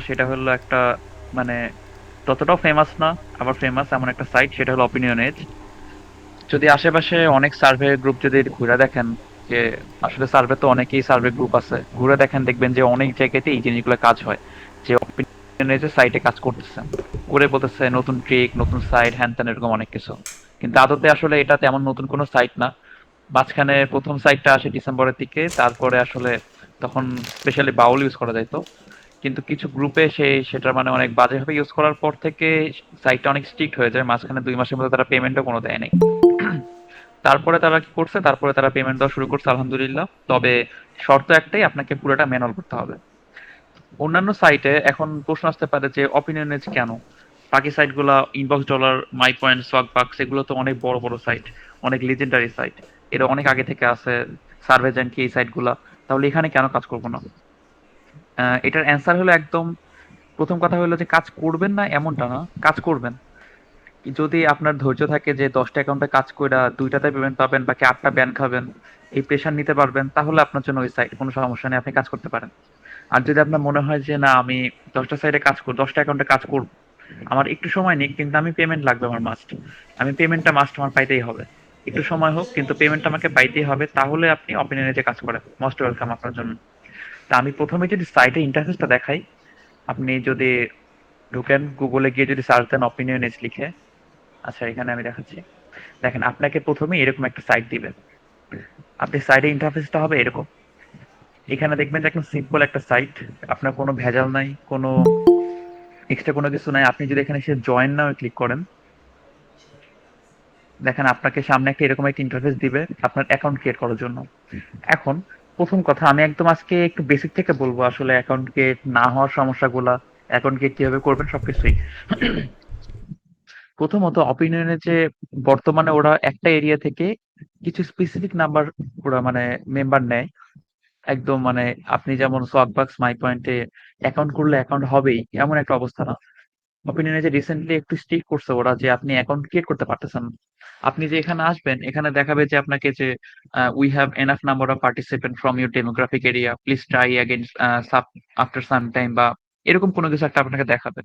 সেটা হলো একটা মানে ততটাও ফেমাস না, আবার ফেমাস এমন একটা সাইট, সেটা হলো অপিনিয়ন এজ। যদি আশেপাশে অনেক সার্ভে গ্রুপ যদি ঘুরে দেখেন, যে আসলে সার্ভে তো অনেকেই সার্ভে গ্রুপ আছে, ঘুরে দেখেন দেখবেন যে অনেক জায়গাতে এই জিনিসগুলো কাজ হয়, যে অপিনিয়ন এজের সাইটে কাজ করতেছে, করে বলতেছে নতুন ট্রিক, নতুন সাইট, হ্যান ত্যান এরকম অনেক কিছু। কিন্তু আদতে আসলে এটা তেমন নতুন কোনো সাইট না। মাঝখানে প্রথম সাইটটা আসে ডিসেম্বরের দিকে, তারপরে আসলে তখন স্পেশালি বাউল ইউজ করা যাইতো। কিন্তু কিছু গ্রুপে সেটা মানে অনেক বাজেভাবে ইউজ করার পর থেকে সাইটটা অনেক স্ট্রিক্ট হয়ে যায়। মাঝখানে 2 মাসের মধ্যে তারা পেমেন্টও কোনো দেয় নাই। তারপরে তারা কি করছে, তারপরে তারা পেমেন্ট দেওয়া শুরু করছে, আলহামদুলিল্লাহ। তবে শর্ত একটাই, আপনাকে পুরোটা ম্যানুয়াল করতে হবে। অন্যান্য সাইটে এখন প্রশ্ন আসতে পারে যে অপিনিয়ন কেন, বাকি সাইট গুলা ইনবক্স ডলার, মাই পয়েন্ট, সোয়াক বাক্স, এগুলো তো অনেক বড় বড় সাইট, অনেক লিজেন্ডারি সাইট, এরা অনেক আগে থেকে আছে, সার্ভেজেন্ট কি এই সাইট গুলা, তাহলে এখানে কেন কাজ করবো না? এটার অ্যান্সার হলো একদম, প্রথম কথা হলো যে কাজ করবেন না এমনটা না, কাজ করবেন। যদি আপনার ধৈর্য থাকে যে 10টা অ্যাকাউন্টে কাজ কইরা 2টাতে পেমেন্ট পাবেন, বাকি 8টা ব্যান খাবেন, এই প্রেশার নিতে পারবেন, তাহলে আপনার জন্য ওই সাইট কোনো সমস্যা নেই, আপনি কাজ করতে পারেন। আর যদি আপনার মনে হয় যে না, আমি 10টা সাইটে কাজ করব, 10টা অ্যাকাউন্টে কাজ করব, আমার একটু সময় নেই কিন্তু আমি পেমেন্ট লাগবে, আমার মাস্ট, আমি পেমেন্টটা মাস্ট আমার পাইতেই হবে, একটু সময় হোক কিন্তু পেমেন্টটা আমাকে পাইতেই হবে, তাহলে আপনি অপিনিয়নে যে কাজ করেন, মোস্ট ওয়েলকাম আপনার জন্য। তা আমি প্রথমে যদি সাইটের ইন্টারফেসটা দেখাই, আপনি যদি ঢুকেন গুগলে গিয়ে যদি সার্চ দেন অপিনিয়ন এজ লিখে, আচ্ছা এখানে আমি দেখাচ্ছি। দেখেন, আপনাকে প্রথমে এরকম একটা সাইট দিবে, আপনি সাইটের ইন্টারফেসটা হবে এরকম। এখানে দেখবেন যে একদম সিম্পল একটা সাইট, আপনার কোনো ভেজাল নাই, কোনো এক্সট্রা কোনো কিছু নাই। আপনি যদি এখানে এসে জয়েন নাও ক্লিক করেন, দেখেন আপনাকে সামনে একটা এরকম একটা ইন্টারফেস দিবে আপনার অ্যাকাউন্ট ক্রিয়েট করার জন্য। এখন প্রথম কথা, আমি একদম আজকে একটু বেসিক থেকে বলবো আসলে অ্যাকাউন্ট ক্রিয়েট না হওয়ার সমস্যাগুলা, অ্যাকাউন্ট ক্রিয়েট কিভাবে করবেন সবকিছুই। প্রথমত অপিনিয়নে যে বর্তমানে ওরা একটা এরিয়া থেকে কিছু স্পেসিফিক নাম্বার ওরা মানে মেম্বার নেয়, একদম মানে আপনি যেমন সোয়াকবাক্স, মাই পয়েন্টে অ্যাকাউন্ট করলে অ্যাকাউন্ট হবেই এমন একটা অবস্থা না। অপিনিয়নে যে রিসেন্টলি একটু স্ট্রিক্ট করছে ওরা, যে আপনি অ্যাকাউন্ট ক্রিয়েট করতে পারতেছেন না। আপনি যে এখানে আসবেন, এখানে দেখাবে যে আপনাকে যে we have enough number of participant from your demographic area, please try again after some time, বা এরকম কোনো কিছু একটা আপনাকে দেখাবে।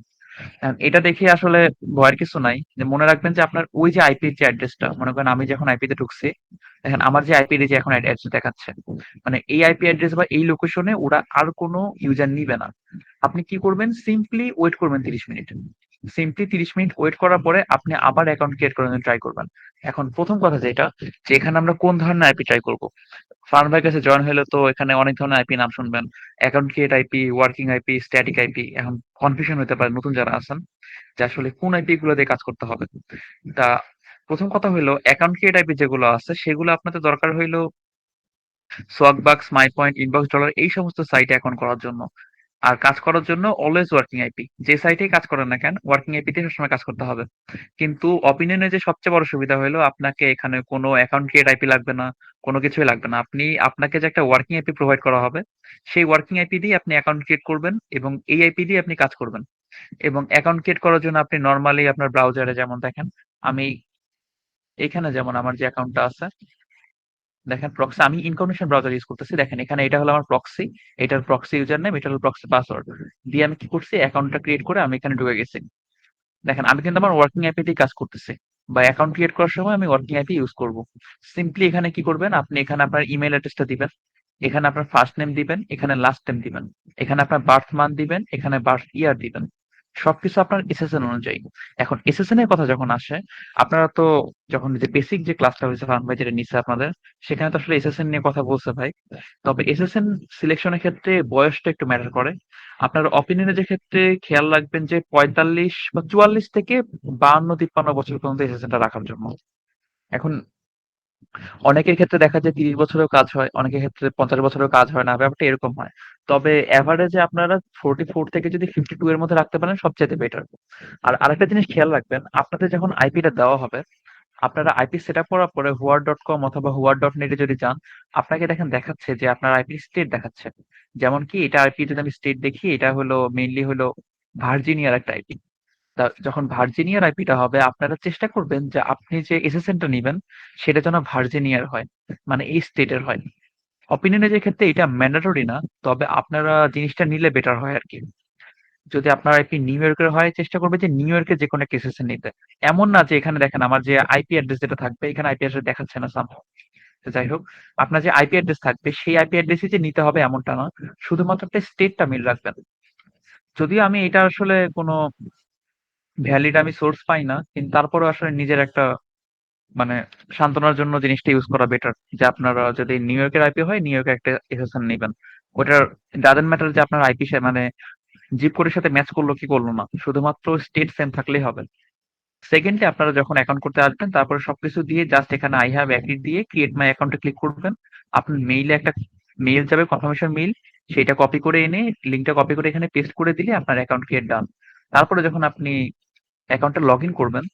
এটা দেখে আসলে ভয়ের কিছু নাই। যে মনে রাখবেন যে আপনার ওই যে আইপি যে অ্যাড্রেসটা, মনে করেন আমি যখন আইপি তে ঢুকছি, দেখেন আমার যে আইপি যে এখন অ্যাড্রেস দেখাচ্ছে, মানে এই আইপি অ্যাড্রেস বা এই লোকেশনে ওরা আর কোনো ইউজার নিবে না। আপনি কি করবেন, সিম্পলি ওয়েট করবেন 30 মিনিট। সিম্পলি 30 মিনিট ওয়েট করার পরে আপনি আবার অ্যাকাউন্ট ক্রিয়েট করার জন্য ট্রাই করবেন। এখন প্রথম কথা যেটা, যে এখানে আমরা কোন ধরনের আইপি ট্রাই করব। ফার্ম ভাইয়ের কাছে জয়েন হলে তো এখানে অনেক ধরনের আইপি নাম শুনবেন, account create IP, working IP, static IP. এখন কনফিউশন হতে পারে নতুন যারা আছেন, যে আসলে কোন আইপি গুলো দিয়ে কাজ করতে হবে। তা প্রথম কথা হইলো, অ্যাকাউন্ট ক্রিয়েট আইপি যেগুলো আছে সেগুলো আপনাদের দরকার হইলো সোয়াকবাক্স, মাই পয়েন্ট, ইনবক্স ডলার, এই সমস্ত সাইটে অ্যাকাউন্ট করার জন্য। আর কাজ করার জন্য অলওয়েজ ওয়ার্কিং আইপি, যে সাইটেই কাজ করেন না কেন ওয়ার্কিং আইপি তে সবসময় কাজ করতে হবে। কিন্তু অপিনিয়নে যে সবচেয়ে বড় সুবিধা হলো, আপনাকে এখানে কোনো অ্যাকাউন্ট ক্রিয়েট আইপি লাগবে না, কোনো কিছুই লাগবে না। আপনাকে যে একটা ওয়ার্কিং আইপি প্রোভাইড করা হবে, সেই ওয়ার্কিং আইপি দিয়ে আপনি অ্যাকাউন্ট ক্রিয়েট করবেন এবং এই আইপি দিয়ে আপনি কাজ করবেন। এবং অ্যাকাউন্ট ক্রিয়েট করার জন্য আপনি নরমালি আপনার ব্রাউজারে যেমন দেখেন, আমি এখানে যেমন আমার যে অ্যাকাউন্টটা আছে, দেখেন প্রক্সি, আমি ইনকগনিশন ব্রাউজার ইউজ করতেছি, দেখেন এখানে এটা হলো আমার প্রক্সি, এটার প্রক্সি ইউজার নেম, এটা হলো প্রক্সি পাসওয়ার্ড দিয়ে আমি কি করছি, অ্যাকাউন্টটা ক্রিয়েট করে আমি এখানে ঢুকে গেছি। দেখেন আমি কিন্তু আমার ওয়ার্কিং আইপি দিয়ে কাজ করতেছি, বা অ্যাকাউন্ট ক্রিয়েট করার সময় আমি ওয়ার্কিং আইপি ইউজ করব। সিম্পলি এখানে কি করবেন, আপনি এখানে আপনার ইমেল অ্যাড্রেসটা দিবেন, এখানে আপনার ফার্স্ট নেম দিবেন, এখানে লাস্ট নেম দিবেন, এখানে আপনার বার্থ মান্থ দিবেন, এখানে বার্থ ইয়ার দিবেন। সবকিছু আপনার এসএসএন অনুযায়ী। এখন এসএসএন এর কথা যখন আসে, আপনারা তো যখন যে বেসিক যে ক্লাসটা হয়েছে ফার্ম ভাই যেটা নিচ্ছে আপনাদের, সেখানে তো আসলে এসএসএন নিয়ে কথা বলছে ভাই। তবে এসএসএন সিলেকশনের ক্ষেত্রে বয়সটা একটু ম্যাটার করে। আপনার অপিনিয়নের যে ক্ষেত্রে খেয়াল রাখবেন যে 45 বা 44 থেকে 52-53 বছর পর্যন্ত এসএসএনটা রাখার জন্য। এখন অনেকের ক্ষেত্রে দেখা যায় 30 বছরেও কাজ হয়, অনেকের ক্ষেত্রে 50 বছরেও কাজ হয় না, ব্যাপারটা এরকম হয়। তবে এভারেজে আপনারা 44 থেকে যদি 52 এর মধ্যে রাখতে পারেন সবচেয়ে বেটার। আর আরেকটা জিনিস খেয়াল রাখবেন, আপনাদের যখন আইপিটা দেওয়া হবে, আপনারা আইপি সেট আপ করার পরে হুয়ার.কম অথবা হুয়ার.নেটে যদি যান, আপনাকে দেখেন দেখাচ্ছে যে আপনার আইপি স্টেট দেখাচ্ছে। যেমন কি এটা আইপি যদি আমি স্টেট দেখি, এটা হলো মেইনলি হলো ভার্জিনিয়ার একটা আইপি। যখন ভার্জিনিয়ার আইপিটা হবে, আপনারা চেষ্টা করবেন যে আপনি যে এসএসএনটা নিবেন সেটা যেন ভার্জিনিয়ার হয়, মানে এই স্টেটের হয়। অপিনিয়নের যে ক্ষেত্রে এটা ম্যান্ডেটরি না, তবে আপনারা জিনিসটা নিলে বেটার হয় আর কি। যদি আপনার আইপি নিউ ইয়র্কের হয় চেষ্টা করবে যে নিউ ইয়র্কের যে কোনো একটা SSN নিতে। এমন না যে এখানে দেখেন আমার যে আইপি অ্যাড্রেস যেটা থাকবে এখানে আইপি অ্যাড্রেস দেখাচ্ছে না somehow। তো যাই হোক, আপনার যে আইপি অ্যাড্রেস থাকবে সেই আইপি অ্যাড্রেসই যে নিতে হবে এমনটা না। শুধুমাত্র আপনি স্টেটটা মিল রাখবেন। যদিও আমি এটা আসলে কোনো ভ্যালিড আমি সোর্স পাই না, কিন্তু তারপরেও আসলে নিজের একটা মানে সান্ত্বনার জন্য জিনিসটা ইউজ করা বেটার। যে আপনারা যদি নিউ ইয়র্কের আইপি হয় নিউ ইয়র্কের একটা SSN নিবেন। ওটার ডাজন্ট ম্যাটার যে আপনার আইপি মানে জিপ কোডের সাথে ম্যাচ করলো কি করলো না, শুধুমাত্র স্টেট সেম থাকলেই হবে। সেকেন্ডলি আপনারা যখন অ্যাকাউন্ট করতে আসবেন তারপরে সবকিছু দিয়ে জাস্ট এখানে আই হ্যাভ অ্যাগ্রিড দিয়ে ক্রিয়েট মাই অ্যাকাউন্টে ক্লিক করবেন। আপনার মেইলে একটা মেইল যাবে, কনফার্মেশন মেইল। সেটা কপি করে এনে লিঙ্কটা কপি করে এখানে পেস্ট করে দিলে আপনার অ্যাকাউন্ট ক্রিয়েট ডান। তারপরে যখন আপনি অ্যাকাউন্টে লগ ইন করবেন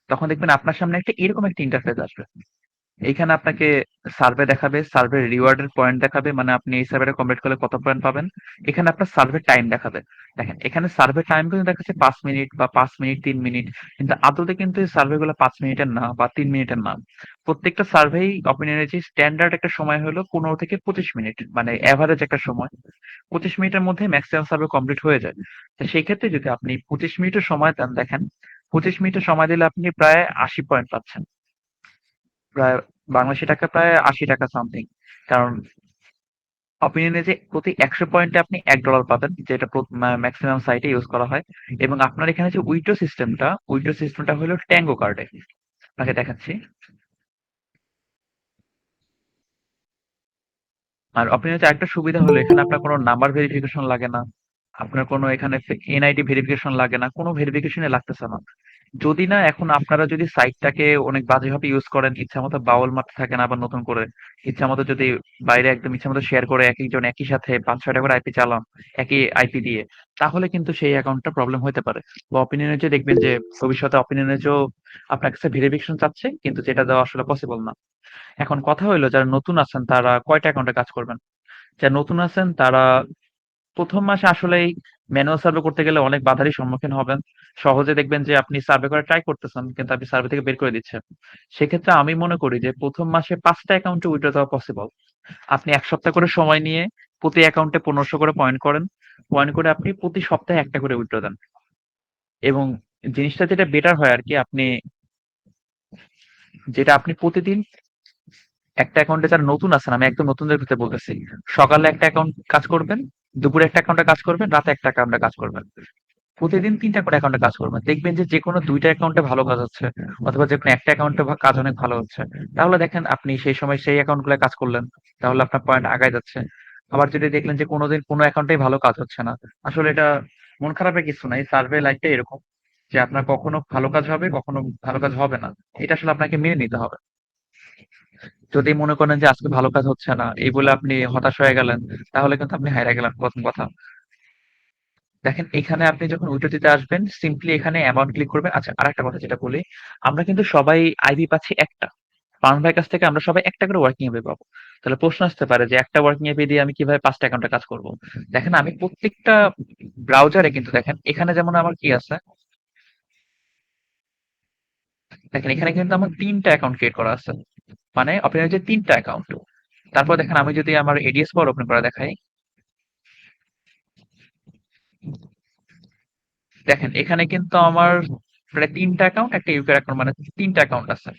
তখন দেখবেন আপনার সামনে একটা এরকম একটা ইন্টারফেস আসবে। এইখানে আপনাকে সার্ভে দেখাবে, সার্ভে রিওয়ার্ডের পয়েন্ট দেখাবে, মানে আপনি এই সার্ভেটা কমপ্লিট করলে কত পয়েন্ট পাবেন। এখানে আপনার সার্ভে টাইম দেখাবে। দেখেন এখানে সার্ভে টাইম কিন্তু দেখাচ্ছে 5 মিনিট বা 5 মিনিট 3 মিনিট, কিন্তু আদতে কিন্তু এই সার্ভে গুলো 5 মিনিটের না বা 3 মিনিটের না। প্রত্যেকটা সার্ভেই অপিনিয়নের যে স্ট্যান্ডার্ড একটা সময় হলো 15 থেকে 25 মিনিট, মানে অ্যাভারেজ একটা সময়। 25 মিনিটের মধ্যে ম্যাক্সিমাম সার্ভে কমপ্লিট হয়ে যায়। তো সেই ক্ষেত্রে যদি আপনি 25 মিনিটের সময় দেন, দেখেন 25 মিনিটের সময় দিলে আপনি প্রায় 80 পয়েন্ট পাচ্ছেন। প্রায় বাংলাদেশী টাকা প্রায় ৮০ টাকা সামথিং। কারণ অপিনিয়নে যে প্রতি ১০০ পয়েন্টে আপনি $১ পাবেন, যেটা ম্যাক্সিমাম সাইটে ইউজ করা হয়। এবং আপনার এখানে যে উইথড্র সিস্টেমটা হলো ট্যাঙ্গো কার্ডে। আপনাকে দেখাচ্ছি। আর অপিনিয়নে আরেকটা সুবিধা হলো এখানে আপনার কোনো নাম্বার ভেরিফিকেশন লাগে না। আপনার কোনো এখানে এনআইডি ভেরিফিকেশন লাগে না, কোনো ভেরিফিকেশনই লাগতেছে না। যদি না এখন আপনারা যদি সাইটটাকে অনেক বাজেভাবে ইউজ করেন, ইচ্ছামতো বাউল মারতে থাকেন আবার নতুন করে, ইচ্ছামতো যদি বাইরে একদম ইচ্ছামতো শেয়ার করে একেকজন একই সাথে ৫-৬টা করে আইপি চালান একই আইপি দিয়ে, তাহলে কিন্তু সেই অ্যাকাউন্টটা প্রবলেম হতে পারে। বা অপিনিয়নে যে দেখবেন যে ভবিষ্যতে অপিনিয়নে যে আপনার কাছে ভেরিফিকেশন চাচ্ছে কিন্তু যেটা দেওয়া আসলে পসিবল না। এখন কথা হইলো যারা নতুন আছেন তারা কয়টা অ্যাকাউন্টে কাজ করবেন। যারা নতুন আছেন তারা ১ম মাসে আসলেই ম্যানুয়াল সার্ভে করতে গেলে অনেক বাধারই সম্মুখীন হবেন। সহজে দেখবেন যে আপনি সার্ভে করার ট্রাই করতেছেন কিন্তু আপনি সার্ভে থেকে বের করে দিচ্ছে। সেক্ষেত্রে আমি মনে করি যে ১ম মাসে ৫ টা অ্যাকাউন্টে উইথড্র দেওয়া পসিবল। আপনি ১ সপ্তাহ করে সময় নিয়ে প্রতি অ্যাকাউন্টে ১৫০০ করে পয়েন্ট করেন। পয়েন্ট করে আপনি প্রতি সপ্তাহে একটা করে উইথড্র দেন। এবং জিনিসটা যেটা বেটার হয় আরকি আপনি প্রতিদিন একটা অ্যাকাউন্টে যারা নতুন আছেন, আমি একদম নতুনদের ক্ষেত্রে বলতেছি। সকালে একটা অ্যাকাউন্ট কাজ করবেন, দুপুরে একটা অ্যাকাউন্টে কাজ করবেন, রাতে একটা অ্যাকাউন্টে কাজ করবেন। প্রতিদিন ৩ টা করে অ্যাকাউন্টে কাজ করবেন। দেখবেন যে যেকোনো ২ টা অ্যাকাউন্টে ভালো কাজ হচ্ছে অথবা যেকোনো একটা অ্যাকাউন্টে কাজ অনেক ভালো হচ্ছে। তাহলে দেখেন আপনি সেই সময় সেই অ্যাকাউন্ট গুলায় কাজ করলেন। তাহলে আপনার পয়েন্ট আগায় যাচ্ছে। আবার যদি দেখলেন যে কোনোদিন কোনো অ্যাকাউন্টেই ভালো কাজ হচ্ছে না, আসলে এটা মন খারাপের কিছু নাই। সার্ভে লাইফটা এরকম যে আপনার কখনো ভালো কাজ হবে, কখনো ভালো কাজ হবে না। এটা আসলে আপনাকে মেনে নিতে হবে। যদি মনে করেন যে আজকে ভালো কাজ হচ্ছে না, এই বলে আপনি হতাশ হয়ে গেলেন, তাহলে কিন্তু আপনি হাইরা গেলেন ১ম কথা। দেখেন এখানে আপনি যখন উইন্ডো দিতে আসবেন সিম্পলি এখানে অ্যামাউন্ট ক্লিক করবেন। আচ্ছা আরেকটা কথা যেটা বলি, আমরা কিন্তু সবাই আইবি পাচ্ছি একটা। ফার্ম ভাইয়ের কাছ থেকে আমরা সবাই একটা করে ওয়ার্কিং এপি পাবো। তাহলে প্রশ্ন আসতে পারে যে একটা ওয়ার্কিং এপি দিয়ে আমি কিভাবে ৫ টা অ্যাকাউন্টে কাজ করব? দেখেন আমি প্রত্যেকটা ব্রাউজারে কিন্তু দেখেন এখানে যেমন আমার কি আছে, দেখেন এখানে কিন্তু আমার ৩ টা অ্যাকাউন্ট ক্রিয়েট করা আছে। মানে আপনার যে ৩ টা অ্যাকাউন্ট। তারপর দেখেন আমি যদি আমার এডিএস পাওয়ার ওপেন করা দেখাই, দেখেন এখানে কিন্তু আমার প্রায় ৩ টা অ্যাকাউন্ট, একটা ইউকে অ্যাকাউন্ট, মানে ৩ টা অ্যাকাউন্ট আছে।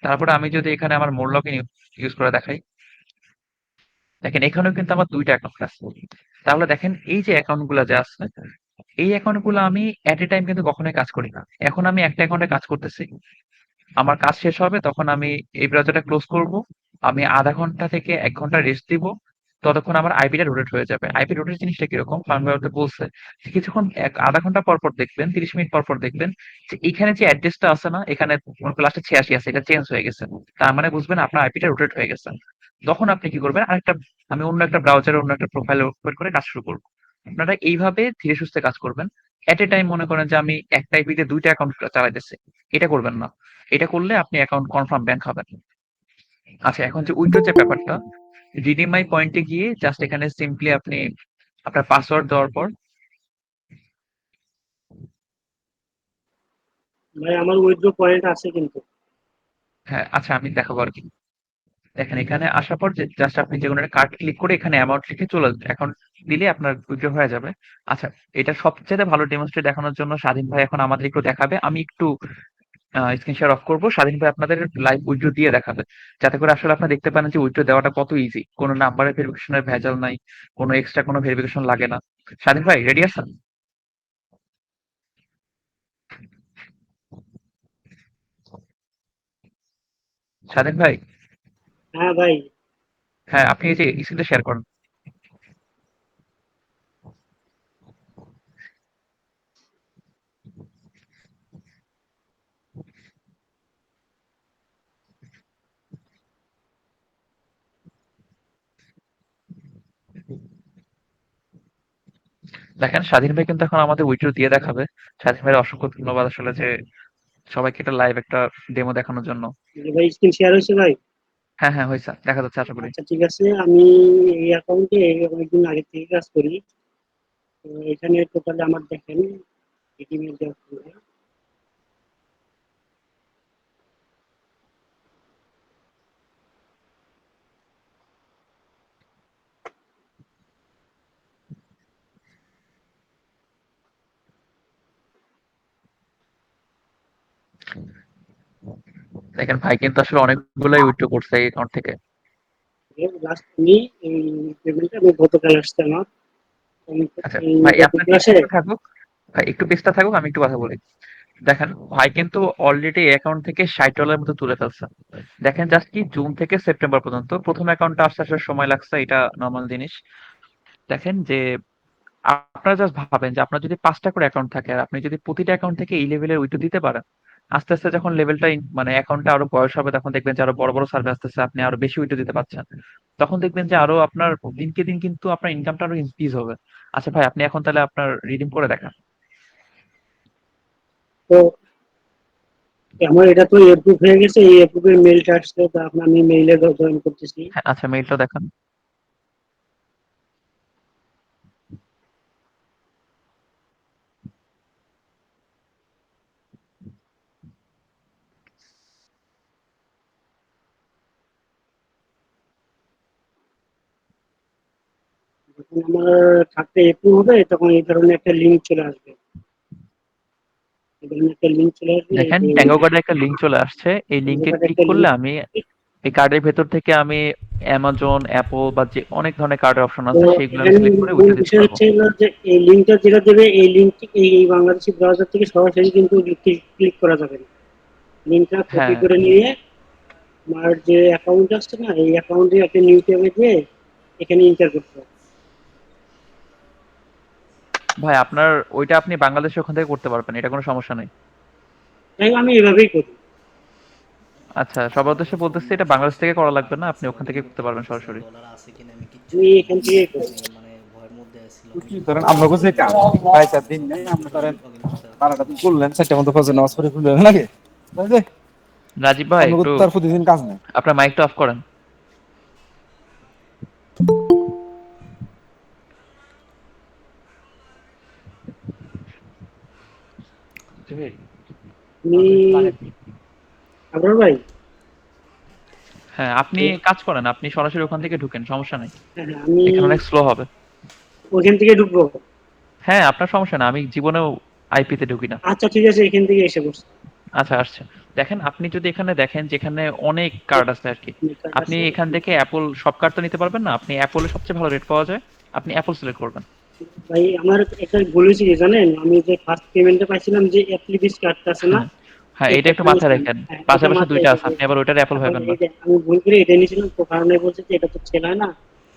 তারপরে আমি যদি এখানে আমার মোর লগইন ইউজ করে দেখাই, দেখেন এখানেও কিন্তু আমার ২ টা অ্যাকাউন্ট আছে। তাহলে দেখেন এই যে অ্যাকাউন্ট গুলা যে আছে, এই অ্যাকাউন্ট গুলো আমি এট এ টাইম কিন্তু কখনোই কাজ করি না। এখন আমি একটা অ্যাকাউন্টে কাজ করতেছি। আমার কাজ শেষ হবে তখন আমি এই ব্রাউজারটা ক্লোজ করব। আমি ০.৫ ঘন্টা থেকে ১ ঘন্টা রেস্ট দিব। ততক্ষণ আমার আইপিটা রোটেট হয়ে যাবে। আইপি রোটেট জিনিসটা কিরকম? ফার্মওয়্যারতে বলছে যে কিছুক্ষণ ০.৫ ঘন্টা পর, পর দেখবেন, ৩০ মিনিট পর, পর দেখবেন যে এখানে যে অ্যাড্রেসটা আছে না? এখানে মনে করেন লাস্টে ৮৬ আছে, এটা চেঞ্জ হয়ে গেছে। তার মানে বুঝবেন আপনার আইপিটা রোটেট হয়ে গেছে। তখন আপনি কি করবেন? আমি অন্য একটা ব্রাউজারে অন্য একটা প্রোফাইল ওপেন করে কাজ শুরু করব। আপনারা এইভাবে ধীরে সুস্থে কাজ করবেন। এট এ টাইম মনে করেন যে আমি একটা আইপিতে ২ টা অ্যাকাউন্ট চালাইতেছি। এটা করবেন না। এটা করলে আপনি অ্যাকাউন্ট কনফার্ম ব্যাংক হবেন। আচ্ছা এখন যে উইথড্র যে ব্যাপারটা, রিডিম মাই পয়েন্টে গিয়ে জাস্ট এখানে সিম্পলি আপনি আপনার পাসওয়ার্ড দেওয়ার পর, ভাই আমার উইথড্র পয়েন্ট আছে কিন্তু। হ্যাঁ আচ্ছা আমি দেখাবো আরকি। দেখেন এখানে আসার পর যে জাস্ট আপনি যেকোনো একটা কার্ড ক্লিক করে এখানে অ্যামাউন্ট লিখে চলে অ্যাকাউন্ট দিলে আপনার উইথড্র হয়ে যাবে। আচ্ছা, এটা সবচেয়ে ভালো ডেমনস্ট্রেট দেখানোর জন্য স্বাধীন ভাই এখন আমাদের একটু দেখাবে। আমি একটু স্ক্রিন শেয়ার অফ করব। স্বাধীন ভাই আপনাদের লাইভ উইথড্র দিয়ে দেখাবে। যাতে করে আসলে আপনারা দেখতে পারেন যে উইথড্র দেওয়াটা কত ইজি। কোনো নাম্বারের ভেরিফিকেশনের ভেজাল নাই। কোনো এক্সট্রা কোনো ভেরিফিকেশন লাগে না। স্বাধীন ভাই রেডি আছেন? স্বাধীন ভাই? হ্যাঁ ভাই। হ্যাঁ, আপনি এই যে স্ক্রিনটা শেয়ার করেন। দেখেন স্বাধীন ভাই কিন্তু এখন আমাদের উইথড্র দিয়ে দেখাবে। স্বাধীন ভাইয়ের অসংখ্য ধন্যবাদ আসলে যে সবাইকে একটা লাইভ একটা ডেমো দেখানোর জন্য। যে ভাই স্ক্রিন শেয়ার হয়েছে ভাই? হ্যাঁ, হ্যাঁ হইছে। দেখা যাচ্ছে আশা করি। আচ্ছা ঠিক আছে, আমি এই অ্যাকাউন্টে অনেকদিন আগে থেকে কাজ করি। তো এখানে টোটালি আমার দেখেন এটিএম দেওয়া হবে। দেখেন ভাই কিন্তু আসলে অনেকগুলাই উইথড্র করছে এই অ্যাকাউন্ট থেকে। লাস্ট আমি এই পেমেন্টটা আমি গতকাল আসছে আমার। আমি আচ্ছা এই ভাই গত আপনার পেজটা ক্লাসে। একটু থাকুক। ভাই একটু পেজটা থাকুক, আমি একটু কথা বলি। দেখেন ভাই কিন্তু অলরেডি অ্যাকাউন্ট থেকে $৬০ মতো তুলে ফেলছে। দেখেন জাস্ট কি জুন থেকে সেপ্টেম্বর পর্যন্ত প্রথম অ্যাকাউন্টটা আসতে আসতে সময় লাগছে, এটা নরমাল জিনিস। দেখেন যে আপনারা জাস্ট ভাবেন যে আপনার যদি ৫টা করে অ্যাকাউন্ট থাকে আর আপনি যদি প্রতিটা অ্যাকাউন্ট থেকে এই লেভেলের উইথড্র দিতে পারেন, আস্তে আস্তে যখন লেভেলটা মানে অ্যাকাউন্টটা আরো বয়স হবে তখন দেখবেন যে আরো বড় বড় সার্ভে আসতেছে, আপনি আরো বেশি উইথড্র দিতে পারছেন। তখন দেখবেন যে আরো আপনার দিনকে দিন কিন্তু আপনার ইনকামটা আরো ইনক্রিজ হবে। আচ্ছা ভাই আপনি এখন তাহলে আপনার রিডিম করে দেখান। তো আমার এটা তো এপ্রুভ হয়ে গেছে, এই এপ্রুভের মেইলটা আসছে, তো আপনার আমি মেইলে জয়েন করতেছি। হ্যাঁ, আচ্ছা মেইলটা দেখান। যখন আমার খাতটা এপ্রুভ হবে তখন এই ধরনের একটা লিঙ্ক চলে আসবে। এই ধরনের একটা লিঙ্ক চলে আসবে এই দেখেন যে ট্যাঙ্গো কার্ডের একটা লিঙ্ক চলে আসছে, এই লিঙ্কে একটা ক্লিক করলে লিঙ্ক। আমি এই কার্ডের ভেতর থেকে আমি অ্যামাজন, অ্যাপল বা যে অনেক ধরনের কার্ডের অপশন তো আছে সেইগুলো আমি এখানে সিলেক্ট করে মূল উইথড্র দিতে বিষয় পারবো। হচ্ছে হলো যে এই লিঙ্কটা যেটা দেবে, এই লিঙ্কটি এই বাংলাদেশি ব্রাউজার থেকে সরাসরি কিন্তু ক্লিক করা যাবে না। লিঙ্কটা কপি হ্যাঁ করে নিয়ে আমার যে অ্যাকাউন্ট আছে না, এই অ্যাকাউন্টে একটা নিউ ট্যাবে গিয়ে এখানে এন্টার করতে হবে। ভাই আপনার ওইটা আপনি বাংলাদেশে ওখান থেকে করতে পারবেন, এটা কোনো সমস্যা নেই। তাই আমি এভাবেই করি। আচ্ছা, সবার উদ্দেশ্যে বলতেছি এটা বাংলাদেশ থেকে করা লাগবে না, আপনি ওখান থেকে করতে পারবেন সরাসরি। ডলার আছে কিনা আমি আমি কিচ্ছুই জানি এখান না। থেকেই করি। আমি মানে ভয়ের মধ্যে আছিলাম কি যে ধরেন কি আপনার কাছে হবে কাজ না হবে। প্রায় 4 দিন নেই আমি আপনি ধরেন লগ ইন করতে পারতেছি 12টা না। দিন করলেন 4টা মতো ফজর নামাজ পড়ে খুললেন নাকি বুঝলে রাজীব ভাই আপনার একটু তো আর প্রতিদিন কাজ নেই। আপনার মাইকটা অফ করেন। আমি আবার ভাই। হ্যাঁ আপনি হ্যালো। কাজ করেন, আপনি সরাসরি ওখান থেকে ঢুকেন, সমস্যা নেই। হ্যাঁ হ্যাঁ, আমি এখানে অনেক স্লো হবে। ওইখান থেকে ঢুকবো। হ্যাঁ আপনার সমস্যা না, আমি জীবনেও আইপি তে ঢুকি না। আচ্ছা ঠিক আছে, এখান থেকে এসে বসছি। আচ্ছা আসছে। দেখেন আপনি যদি এখানে দেখেন যেখানে অনেক কার্ড আছে আর কি, কার্ড আপনি আছে। এখান থেকে অ্যাপল সব কার্ড তো নিতে পারবেন না, আপনি অ্যাপলে সবচেয়ে ভালো রেট পাওয়া যায়, আপনি অ্যাপল সিলেক্ট করবেন। ভাই আমার একটা ভুল হয়েছে কি জানেন, আমি যে ফার্স্ট পেমেন্টটা পাইছিলাম যে অ্যাপ্লিবিস কার্ডটা আছে না, হ্যাঁ, হ্যাঁ এটা এটা একটু মাথায় নিয়েছিলাম। রাখেন। হ্যাঁ, এটা পাশাপাশি মাথায় দুইটা আছে, এসেছে। আপনি আবার ওইটার অ্যাপল এখন ভাবেন না। এটা আমি ভুল করে এটা নিয়েছিলাম, তো কারণে বলছে যে এটা তো ছেলে হয় না।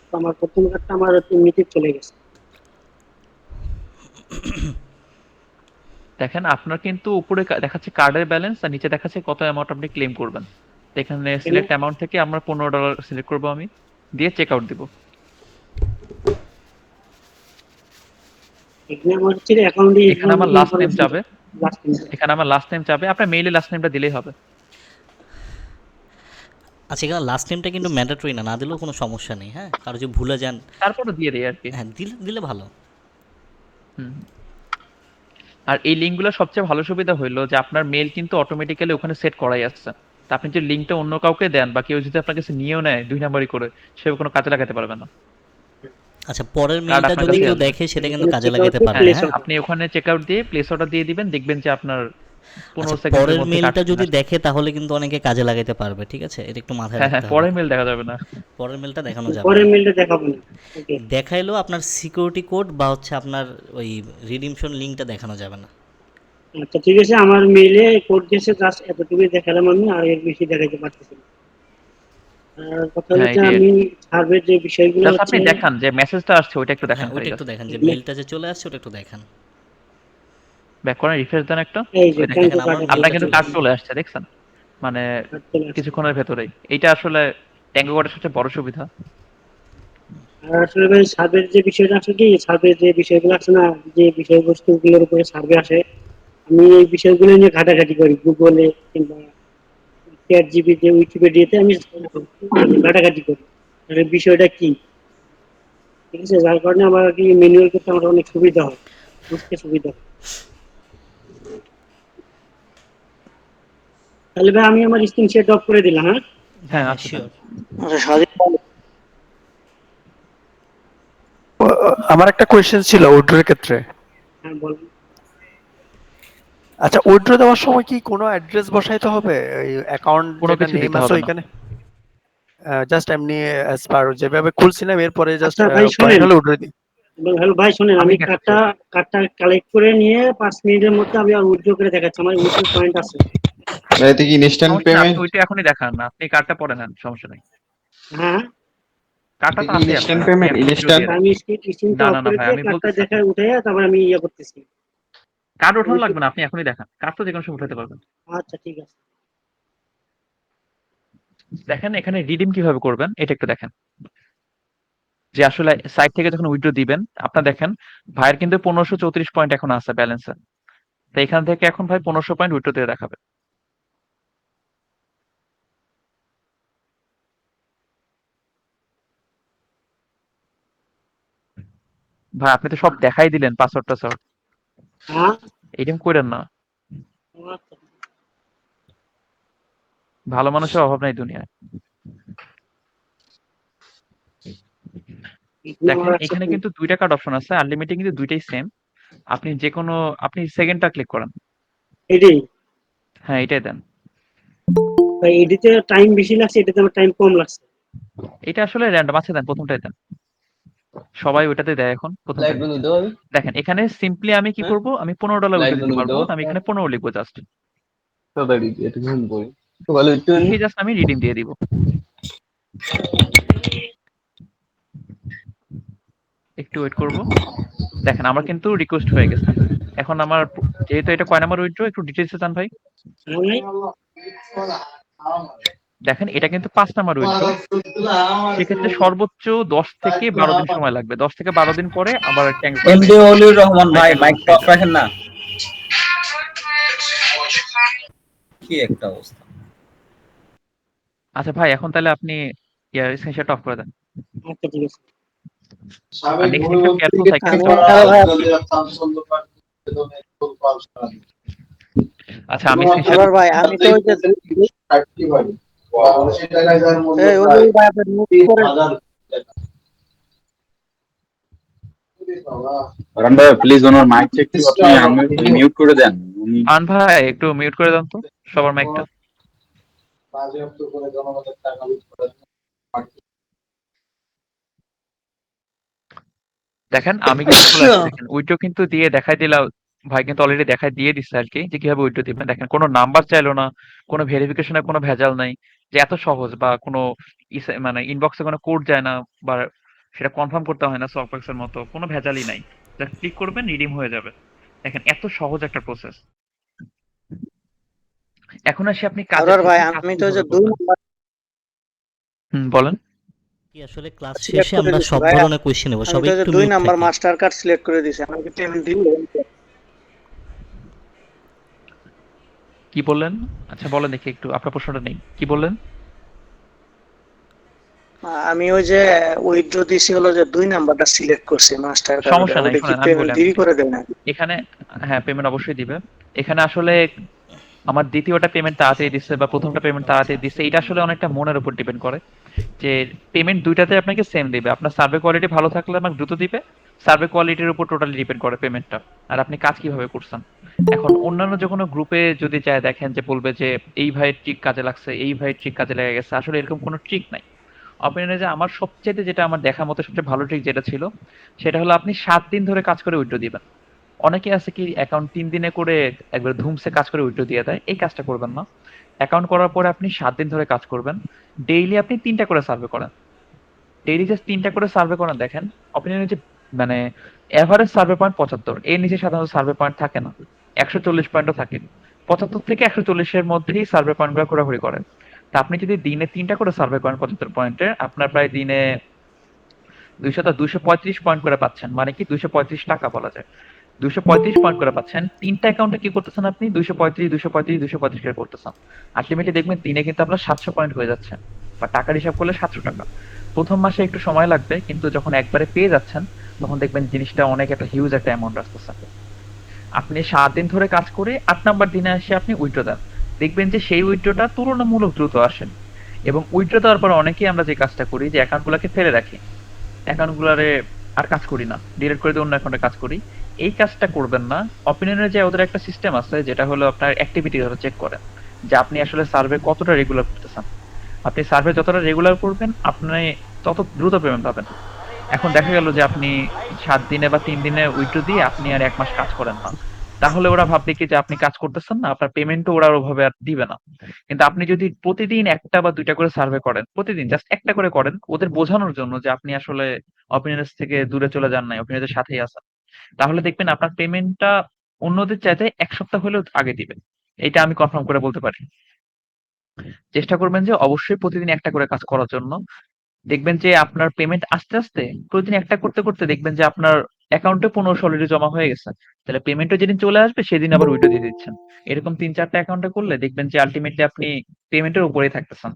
তো আমার প্রথম কার্ডটা আমার এমনিতে চলে গেছে। দেখেন আপনার কিন্তু উপরে দেখাচ্ছে কার্ডের ব্যালেন্স আর নিচে দেখাচ্ছে কত অ্যামাউন্ট আপনি ক্লেম করবেন। তো এখানে এখানে সিলেক্ট অ্যামাউন্ট থেকে আমরা $15 সিলেক্ট করবো, আমি দিয়ে চেক আউট দিব। এখানে আমার হচ্ছে অ্যাকাউন্টে এখানে আমার লাস্ট নেম ইনফরমেশন চাবে, লাস্ট। এখানে আমার লাস্ট নেম চাবে, আপনার মেইলে লাস্ট নেমটা দিলেই হবে। আচ্ছা, এখানে লাস্ট নেমটা কিন্তু ম্যান্ডেটরি না, না দিলেও কোনো সমস্যা নেই। হ্যাঁ, কারো যদি ভুলে যান। তারপরে দিয়ে দেই আর কি। হ্যাঁ, দিলে দিলে ভালো। হুম। আর এই লিঙ্কগুলো সবচেয়ে ভালো সুবিধা হইলো যে আপনার মেইল কিন্তু অটোমেটিক্যালি ওখানে সেট করাই আসছে। তা আপনি যে লিঙ্কটা অন্য কাউকে দেন বা কেউ যদি আপনার কাছে নিয়েও নেয় 2 নাম্বারই করে, সে কোনো কাজে লাগাতে পারবে না। আচ্ছা, পরের কার্ড মেইলটা আপনার যদি কাছেই কেউ আসবে। দেখে সেটা কিন্তু এখানে কাজে চেক আউট লাগাতে দিয়ে পারবে, প্লেস হ্যাঁ? অর্ডার। আপনি ওখানে চেকআউট দিয়ে প্লেস অর্ডার দিয়ে দিবেন, দেখবেন যে আপনার 15 আচ্ছা, সেকেন্ডের পরের মধ্যে কার্ড মেইলটা চলে যদি আসছে। দেখে তাহলে কিন্তু অনেকে কাজে লাগাতে পারবে, ঠিক আছে? এটা একটু মাথায় হ্যাঁ, হ্যাঁ, রাখতে হবে। পরের মেইল দেখা যাবে না। পরের মেইলটা দেখানো যাবে পরের না। মেলটা দেখাবো না। ওকে, দেখাইলেও আপনার সিকিউরিটি কোড বা হচ্ছে আপনার ওই রিডিমশন লিঙ্কটা দেখানো যাবে না। আচ্ছা ঠিক আছে, আমার মেইলে কোড দিয়েছে, জাস্ট এতটুকুই দেখালাম আমি, আর এর বেশি দেখাইতে পারতেছি না। আর কথা হলো হ্যাঁ, যে এটাই আমি আরকি। সার্ভের যে বিষয়গুলো জাস্ট হচ্ছে, আপনি দেখান যে মেসেজটা আসছে ওইটা একটু দেখান হ্যাঁ, খালি ওইটা একটু জাস্ট। দেখান যে মেইলটা যে চলে আসছে ওটা একটু দেখান। ব্যাক করেন, রিফ্রেশ দেন একটা। এই যে ওই দেখেন ট্যাঙ্কো দেখেন আমার কার্ডের আপনার মেইলটা কিন্তু বিষয়টা চলে কার্ড আসছে। চলে আসছে দেখছেন? মানে চলে আসছে। কিছুক্ষণের ভেতরেই। এইটা আসলে ট্যাঙ্গো কার্ডের সবচেয়ে বড় সুবিধা। আর আসলে ভাই সার্ভের যে বিষয়টা আছে কি, সার্ভের যে বিষয়গুলো আছে না, যে বিষয়বস্তুগুলোর উপরে সার্ভে আসে, আমি এই বিষয়গুলো নিয়ে ঘাটাঘাটি করি গুগলে কিংবা চ্যাট জিপিটি, উইকিপিডিয়াতে আমি ঘাটাঘাটি করি আর এই বিষয়টা কি। ঠিক আছে, যার কারণে আমার আর কি ম্যানুয়াল করতে আমার অনেক সুবিধা হয়, বুঝতে সুবিধা হয়। তাহলে ভাই আমি আমার স্ক্রিন শেয়ার অফ করে দিলাম, হ্যাঁ। হ্যাঁ, হ্যাঁ, হ্যাঁ, আচ্ছা দেন। শিওর। আচ্ছা স্বাধীন ভাই। আমার একটা কোয়েশ্চেন ছিল উইথড্রোর ক্ষেত্রে। হ্যাঁ বলুন। আচ্ছা, উইথড্র দেওয়ার সময় কি কোনো অ্যাড্রেস বসাইতে হবে? এই অ্যাকাউন্ট কোনো যেটা কিছু নেম দিতে আছে হবে না। ওইখানে জাস্ট এমনি অ্যাজ পার যেভাবে খুলছিলাম এরপরে জাস্ট আচ্ছা ভাই পয়েন্ট শোনেন, হলে উইথড্র দিই। হ্যালো ভাই শোনেন, আমি আমি দেখাচ্ছি কার্ডটা ওটা। কার্ডটা কালেক্ট করে নিয়ে 5 মিনিটের মধ্যে আমি আর উইথড্র করে দেখাচ্ছি, আমার উইথড্র পয়েন্ট আছে। এটা কি ইনস্ট্যান্ট সমস্যা নেই, আপনি পেমেন্ট? ওইটা এখনই দেখান না। আপনি কার্ডটা পরে নেন, সমস্যা নেই। হ্যাঁ, কার্ডটা এটা তো কি আছেই ইনস্ট্যান্ট আপনার, আপনি পেমেন্ট? এখন উইথড্র ইনস্ট্যান্ট? দিয়ে দেন। আমি স্ক্রিনটা না, অফ না, না করে ভাই, দিয়ে আমি কার্ডটা বলতেছি দেখা আপনি উঠে তারপর আমি করতেছি। কার্ড ওঠানো withdraw- লাগবে না, আপনি এখনই দেখান। কার্ড তো যেকোনো সময় উঠাতে পারবেন। আচ্ছা ঠিক আছে। দেখেন এখানে রিডিম কিভাবে করবেন এটা একটু দেখেন। যে আসলে সাইট থেকে যখন উইথড্র দিবেন, আপনার দেখেন ভাইয়ের কিন্তু 1534 পয়েন্ট এখন আছে ব্যালেন্সে। তো এখান থেকে এখন ভাই 1500 পয়েন্ট উইথড্র দিয়ে দেখাবে। ভাই আপনি তো সব দেখাই দিলেন পাসওয়ার্ড টাসওয়ার্ড। হ্যাঁ, এরকম করেন না। আচ্ছা, ভালো মানুষের অভাব নাই দুনিয়ায়। এখানে দেখেন আমার এখানে accept নেই। কিন্তু 2টা কার্ড অপশন আছে। আনলিমিটেড কিন্তু দুইটাই সেম। আপনি যেকোনো আপনি সেকেন্ডটা ক্লিক করেন। এটাই হ্যাঁ, এটাই দেন। ভাই, এডিতে টাইম বেশি লাগছে, এটাতে আমার টাইম কম লাগছে। এটা আসলে র‍্যান্ডম আছে, দেন প্রথমটাই দেন। সবাই ওইটাতে দেয় এখন, প্রথমটা লাইট দেন। বন্ধ দিতে হবে? দেখেন এখানে সিম্পলি আমি কি হ্যাঁ, করব, আমি $15 লাইট উইথড্র বন্ধ দিতে দিতে পারবো। হবে? আমি এখানে 15 লিখবো জাস্ট। তাড়াতাড়ি একটু ঘুম করি। তো ভালো একটু লিখে জাস্ট আমি রিডিম দিয়ে দিব। একটু ওয়েট করব। দেখেন আমার কিন্তু রিকোয়েস্ট হয়ে গেছে। এখন আমার যেহেতু এটা কয় নাম্বার উইথড্র একটু ডিটেইলসে যান ভাই। হ্যাঁ ভাই, দেখেন এটা কিন্তু 5 নাম্বার উইথড্র। সেক্ষেত্রে সর্বোচ্চ 10 থেকে 12 দিন সময় লাগবে। 10 থেকে 12 দিন পরে আবার ট্যাঙ্গো কার্ড এমডি পাইবেন। অলিউর রহমান মানে ভাই, ট্যাঙ্গো মাইকটা বুস্ট হয়ে অফ যাবে। রাখেন না। কি একটা অবস্থা। আচ্ছা ভাই, এখন তাহলে আপনি স্ক্রিনশটটা অফ করে দেন। আচ্ছা ঠিক আছে। আর সাবেক নেক্সট একটু ভূমিমন্ত্রী কেয়ারফুল কে থাকেন আমি একটু। তাহলে ভাই আচ্ছা আমি স্ক্রিনশট আবার ভাই, আমি তো ওই যে এই ওই ভাই আপনি নোট করেন। রন ভাই প্লিজ ওনার মাইকটা একটু আপনি মিউট করে দেন। উনি আন ভাই একটু মিউট করে দেন তো সবার মাইকটা। দেখেন আমি কিন্তু চলে আসছি, দেখেন উইড্রো কিন্তু দিয়ে দেখাই দিলাম। ভাই কিন্তু অলরেডি দেখাই দিয়ে দিচ্ছে আর কি, যে কিভাবে উইড্রো দিবেন। দেখেন কোনো নাম্বার চাইলো না, কোনো ভেরিফিকেশনের কোনো ভেজাল নাই, যে এত সহজ, বা কোনো মানে ইনবক্সে কোনো কোড যায় না, বা সেটা কনফার্ম করতে হয় না সফটওয়্যার মতো, কোনো ভেজালই নাই। জাস্ট ক্লিক করবেন, রিডিম হয়ে যাবে। দেখেন এত সহজ একটা প্রসেস। এখন আসি আপনি কাজের আবার ভাই ক্ষেত্রে কাজ আমি তো ওই যে কিভাবে 2 করবেন। নাম্বার বলেন। কি আসলে ক্লাস সিলেক্ট শেষে করে আমরা দিছি সব ভাই, ধরনের কোয়েশ্চেন নেব, আমি সবাই তো ওই যে একটু 2 মিউট নাম্বার থাকি। মাস্টার কার্ড সিলেক্ট করে দিছি, আমাকে পেমেন্ট দিন। কি বললেন? আচ্ছা বলেন দেখি একটু, আপনার প্রশ্নটা নেই, কি বললেন? আমি ওই যে উইথড্র দিছি হলো যে 2 নাম্বারটা সিলেক্ট করছি মাস্টার কার্ডে, সমস্যা নাই, ওটা কি শোনেন আমি বলি পেমেন্ট আমি দেরি করে দেয় না? এখানে। হ্যাঁ, পেমেন্ট অবশ্যই দিবে। এখানে আসলে আমার দ্বিতীয়টা পেমেন্ট তাড়াতাড়ি দিচ্ছে বা প্রথমটা পেমেন্ট তাড়াতাড়ি দিচ্ছে, এটা আসলে অনেকটা মনের উপর ডিপেন্ড করে যে পেমেন্ট দুইটাতে আপনাকে সেম দিবে। আপনার সার্ভে কোয়ালিটি ভালো থাকলে আমাকে দ্রুত দিবে, সার্ভে কোয়ালিটির উপর টোটালি ডিপেন্ড করে পেমেন্টটা, আর আপনি কাজ কিভাবে করছেন। এখন অন্যান্য যে কোনো গ্রুপে যদি যায় দেখেন যে বলবে যে এই ভাইয়ের ট্রিক কাজে লাগছে, এই ভাইয়ের ট্রিক কাজে লেগে গেছে, আসলে এরকম কোনো ট্রিক নাই। অপিনিয়নে যে আমার সবচেয়ে যেটা আমার দেখার মতো সবচেয়ে ভালো ট্রিক যেটা ছিল, সেটা হলো আপনি 7 দিন ধরে কাজ করে উইথড্র দিবেন। অনেকে আছে কি অ্যাকাউন্ট 3 দিনে করে একবার ধুমসে কাজ করে উইথড্র দিয়ে দেয়, এই কাজটা করবেন না। অ্যাকাউন্ট করার পরে আপনি 7 দিন ধরে কাজ করবেন, ডেইলি আপনি 3টা করে সার্ভে করেন, ডেইলি জাস্ট 3টা করে সার্ভে করেন। দেখেন অপিনিয়নের যে মানে এভারেজ সার্ভে পয়েন্ট 75, এর নিচে সাধারণত সার্ভে পয়েন্ট থাকে না, 140 পয়েন্টও থাকে। 75 থেকে 140-এর মধ্যেই সার্ভে পয়েন্ট গুলো ঘোরাঘুরি করেন। তা আপনি যদি দিনে 3টা করে সার্ভে করেন 75 পয়েন্টের, আপনার প্রায় দিনে 235 পয়েন্ট করে পাচ্ছেন, মানে কি 235 টাকা বলা যায়। 235 পয়েন্ট করে পাচ্ছেন, 3টা অ্যাকাউন্টে কি করতেছেন আপনি 235 235 235 করে করতেছেন। আলটিমেটলি দেখবেন দিনে কিন্তু আপনার 700 পয়েন্ট হয়ে যাচ্ছে, বা টাকার হিসাব করলে 700 টাকা। প্রথম মাসে একটু সময় লাগবে, কিন্তু যখন একবারে পেয়ে যাচ্ছেন তখন দেখবেন জিনিসটা অনেক একটা হিউজ একটা অ্যামাউন্ট আসতেছে। আপনি 7 দিন ধরে কাজ করে 8 নাম্বার দিনে এসে আপনি উইথড্র দেন, দেখবেন যে সেই উইথড্রটা তুলনামূলক দ্রুত আসে। এবং উইথড্র দেওয়ার পর অনেকেই আমরা যে কাজটা করি যে অ্যাকাউন্টগুলোকে ফেলে রাখি, অ্যাকাউন্টগুলারে আর কাজ করি না, ডিলিট করে দিয়ে অন্য অ্যাকাউন্টে কাজ করি। এই কাজটা করবেন না। অপিনিয়নের যে ওদের একটা সিস্টেম আছে যেটা হলো আপনার অ্যাক্টিভিটি ধরে চেক করেন যে আপনি আসলে সার্ভে কতটা রেগুলার করতেছেন। আপনি সার্ভে যতটা রেগুলার করবেন আপনি তত দ্রুত পেমেন্ট পাবেন। এখন দেখা গেল যে আপনি 7 দিনে বা 3 দিনে উইথড্র দিয়ে আপনি আর 1 মাস কাজ করেন না, তাহলে ওরা ভাববে কি যে আপনি কাজ করতেছেন না, আপনার পেমেন্টও ওরা ওভাবে আর দিবে না। কিন্তু আপনি যদি প্রতিদিন একটা বা দুইটা করে সার্ভে করেন, প্রতিদিন জাস্ট একটা করে করেন, ওদের বোঝানোর জন্য যে আপনি আসলে অপিনিয়ন্স থেকে দূরে চলে যান নাই, অপিনিয়নের সাথেই আছেন, তাহলে দেখবেন আপনার পেমেন্টটা অন্যদের চাইতে 1 সপ্তাহ হলেও আগে দিবে। এটা আমি কনফার্ম করে বলতে পারি। চেষ্টা করবেন যে অবশ্যই প্রতিদিন একটা করে কাজ করার জন্য। দেখবেন যে আপনার পেমেন্ট আস্তে আস্তে প্রতিদিন একটা করতে করতে দেখবেন যে আপনার অ্যাকাউন্টে 1500 অলরেডি জমা হয়ে গেছে। তাহলে পেমেন্টও যেদিন চলে আসবে সেদিন আবার উইথড্র দিয়ে দিচ্ছেন। এরকম 3-4টা অ্যাকাউন্টে করলে দেখবেন যে আলটিমেটলি আপনি পেমেন্টের উপরেই থাকতেছেন।